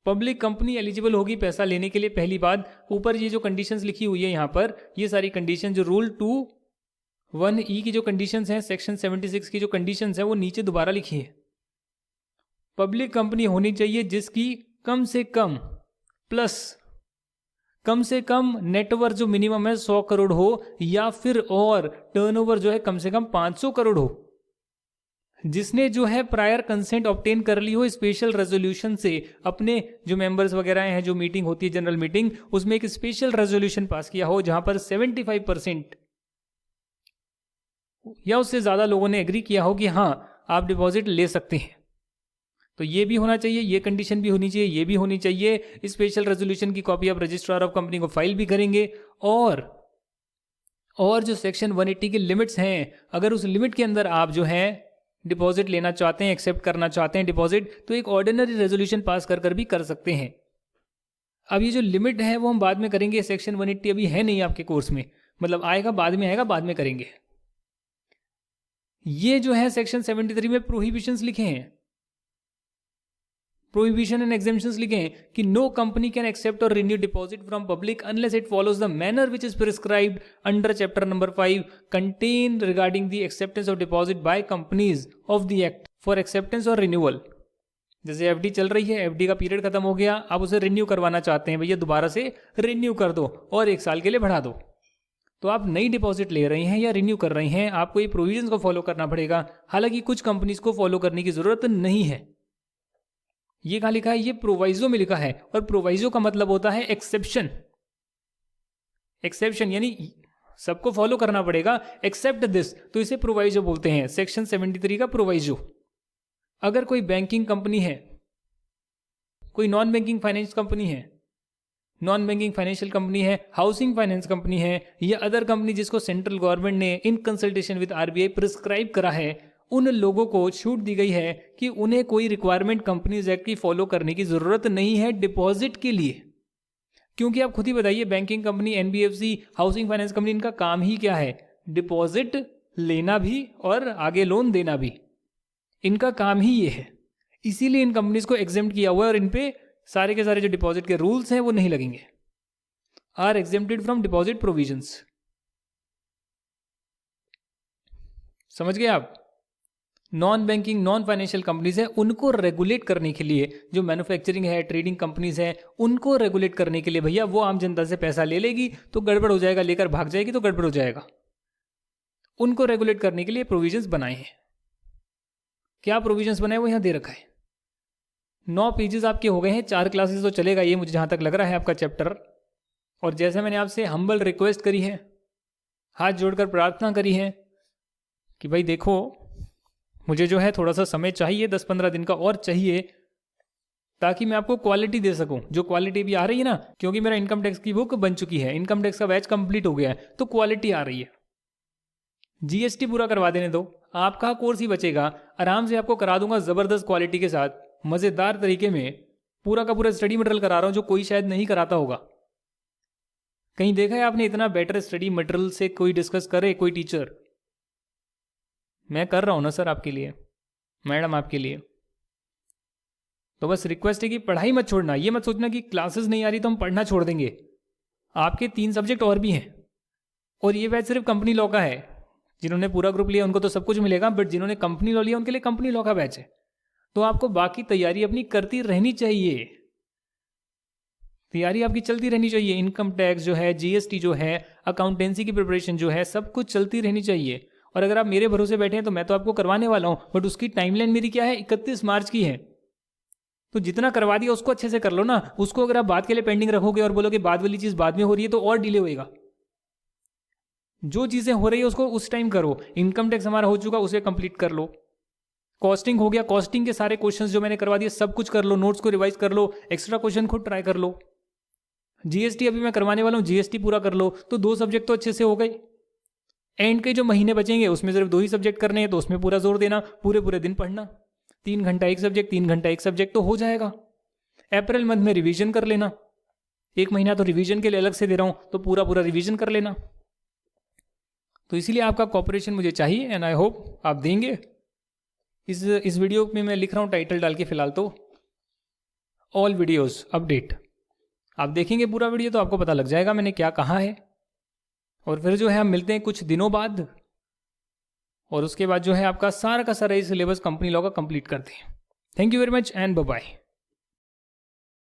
पब्लिक कंपनी एलिजिबल होगी पैसा लेने के लिए, पहली बात। ऊपर ये जो कंडीशंस लिखी हुई है यहाँ पर, ये सारी कंडीशन जो रूल 2(1)(e) की जो कंडीशंस हैं, सेक्शन 76 की जो कंडीशंस हैं, वो नीचे दोबारा लिखी है। पब्लिक कंपनी होनी चाहिए जिसकी कम से कम नेटवर्थ जो मिनिमम है 100 करोड़ हो, या फिर और टर्नओवर जो है कम से कम 500 करोड़ हो। जिसने जो है प्रायर कंसेंट ऑब्टेन कर ली हो स्पेशल रेजोल्यूशन से, अपने जो मेंबर्स वगैरह हैं, जो मीटिंग होती है जनरल मीटिंग, उसमें एक स्पेशल रेजोल्यूशन पास किया हो जहां पर 75% या उससे ज्यादा लोगों ने एग्री किया हो कि हाँ आप डिपॉजिट ले सकते हैं। तो ये भी होना चाहिए, ये कंडीशन भी होनी चाहिए, ये भी होनी चाहिए। स्पेशल रेजोल्यूशन की कॉपी आप रजिस्ट्रार ऑफ कंपनी को फाइल भी करेंगे। और जो सेक्शन 180 की लिमिट्स हैं, अगर उस लिमिट के अंदर आप जो है डिपॉजिट लेना चाहते हैं, एक्सेप्ट करना चाहते हैं डिपॉजिट, तो एक ऑर्डिनरी रेजोल्यूशन पास कर भी कर सकते हैं। अब ये जो लिमिट है वो हम बाद में करेंगे। सेक्शन 180 अभी है नहीं आपके कोर्स में, मतलब आएगा बाद में, आएगा बाद में करेंगे। ये जो है सेक्शन 73 में प्रोहिबिशंस लिखे हैं, प्रोहिबिशन एंड एग्जेम्पशंस लिखे हैं कि नो कंपनी कैन एक्सेप्ट और renew deposit from public unless it follows the manner which is prescribed under chapter number 5 contain regarding the acceptance of deposit by companies of the act for acceptance और renewal. जैसे FD चल रही है, FD का period खत्म हो गया, आप उसे रिन्यू करवाना चाहते हैं, भैया दोबारा से रिन्यू कर दो और 1 साल के लिए बढ़ा दो। तो आप नई डिपॉजिट ले रहे हैं या रिन्यू कर रहे हैं, आपको ये प्रोविजंस को फॉलो करना पड़ेगा। हालांकि कुछ कंपनीज को फॉलो करने की जरूरत नहीं है। ये कहाँ लिखा है? ये प्रोवाइजो में लिखा है, और प्रोवाइजो का मतलब होता है एक्सेप्शन। एक्सेप्शन यानी सबको फॉलो करना पड़ेगा एक्सेप्ट दिस, तो इसे प्रोवाइजो बोलते हैं। सेक्शन 73 का प्रोवाइजो। अगर कोई बैंकिंग कंपनी है, कोई नॉन बैंकिंग फाइनेंस कंपनी है, नॉन बैंकिंग फाइनेंशियल कंपनी है, हाउसिंग फाइनेंस कंपनी है, या अदर कंपनी जिसको सेंट्रल गवर्नमेंट ने in consultation with RBI prescribe करा है, उन लोगों को छूट दी गई है कि उन्हें कोई रिक्वायरमेंट कंपनीज एक्ट की फॉलो करने की जरूरत नहीं है डिपॉजिट के लिए। क्योंकि आप खुद ही बताइए, banking company, NBFC, housing finance company, इनका काम ही क्या है? डिपॉजिट लेना भी और आगे लोन देना भी, इनका काम ही ये है। इसीलिए इन कंपनीज को एग्जेम्प्ट किया हुआ है, और इन पे सारे के सारे जो डिपॉजिट के रूल्स हैं वो नहीं लगेंगे। Are exempted from deposit provisions. समझ गए आप? Non banking, non financial companies है, उनको रेगुलेट करने के लिए, जो मैन्युफैक्चरिंग है, ट्रेडिंग कंपनीज है, उनको रेगुलेट करने के लिए, भैया वो आम जनता से पैसा ले लेगी तो गड़बड़ हो जाएगा, लेकर भाग जाएगी तो गड़बड़ हो जाएगा। उनको रेगुलेट करने के लिए प्रोविजंस बनाए हैं। क्या प्रोविजंस बनाए वो यहां दे रखा है। 9 पेजेस आपके हो गए हैं, 4 क्लासेस तो चलेगा ये, मुझे जहां तक लग रहा है आपका चैप्टर। और जैसे मैंने आपसे हम्बल रिक्वेस्ट करी है, हाथ जोड़कर प्रार्थना करी है कि भाई देखो, मुझे जो है थोड़ा सा समय चाहिए, 10-15 दिन का और चाहिए, ताकि मैं आपको क्वालिटी दे सकूं। जो क्वालिटी भी आ रही है ना, क्योंकि मेरा इनकम टैक्स की बुक बन चुकी है, इनकम टैक्स का बैच कंप्लीट हो गया है, तो क्वालिटी आ रही है। जीएसटी पूरा करवा देने दो, आपका कोर्स ही बचेगा। आराम से आपको करा दूंगा जबरदस्त क्वालिटी के साथ, मजेदार तरीके में पूरा का पूरा स्टडी मटेरियल करा रहा हूं, जो कोई शायद नहीं कराता होगा। कहीं देखा है आपने इतना बेटर स्टडी मटेरियल से कोई डिस्कस करे कोई टीचर? मैं कर रहा हूं ना सर आपके लिए, मैडम आपके लिए। तो बस रिक्वेस्ट है कि पढ़ाई मत छोड़ना, ये मत सोचना कि क्लासेस नहीं आ रही तो हम पढ़ना छोड़ देंगे। आपके 3 सब्जेक्ट और भी हैं, और ये बैच सिर्फ कंपनी लॉ का है। जिन्होंने पूरा ग्रुप लिया उनको तो सब कुछ मिलेगा, बट जिन्होंने कंपनी लॉ लिया उनके लिए कंपनी लॉ का बैच है। तो आपको बाकी तैयारी अपनी करती रहनी चाहिए, तैयारी आपकी चलती रहनी चाहिए। इनकम टैक्स जो है, जीएसटी जो है, अकाउंटेंसी की प्रिपरेशन जो है, सब कुछ चलती रहनी चाहिए। और अगर आप मेरे भरोसे बैठे हैं तो मैं तो आपको करवाने वाला हूं, बट उसकी टाइमलाइन मेरी क्या है, 31 मार्च की है। तो जितना करवा दिया उसको अच्छे से कर लो ना। उसको अगर आप बाद के लिए पेंडिंग रखोगे और बोलोगे बाद वाली चीज बाद में हो रही है तो और डिले होएगा। जो चीजें हो रही है उसको उस टाइम करो। इनकम टैक्स हमारा हो चुका, उसे कंप्लीट कर लो। कॉस्टिंग हो गया, कॉस्टिंग के सारे क्वेश्चंस जो मैंने करवा दिए सब कुछ कर लो, नोट्स को रिवाइज कर लो, एक्स्ट्रा क्वेश्चन खुद ट्राई कर लो। जीएसटी अभी मैं करवाने वाला हूं, जीएसटी पूरा कर लो। तो 2 सब्जेक्ट तो अच्छे से हो गए। एंड के जो महीने बचेंगे उसमें सिर्फ 2 ही सब्जेक्ट करने हैं, तो उसमें पूरा जोर देना, पूरे पूरे दिन पढ़ना। 3 घंटा एक सब्जेक्ट, 3 घंटा एक सब्जेक्ट, तो हो जाएगा। अप्रैल मंथ में रिवीजन कर लेना, 1 महीना तो रिवीजन के लिए अलग से दे रहा हूं, तो पूरा पूरा रिवीजन कर लेना। तो इसीलिए आपका कॉपरेशन मुझे चाहिए, एंड आई होप आप देंगे। इस वीडियो में मैं लिख रहा हूं टाइटल डाल के फिलहाल तो, ऑल वीडियोस अपडेट। आप देखेंगे पूरा वीडियो तो आपको पता लग जाएगा मैंने क्या कहा है। और फिर जो है हम मिलते हैं कुछ दिनों बाद, और उसके बाद जो है आपका सारा का सारा ये सिलेबस कंपनी लॉ का कंप्लीट करते हैं। Thank you very much and bye bye.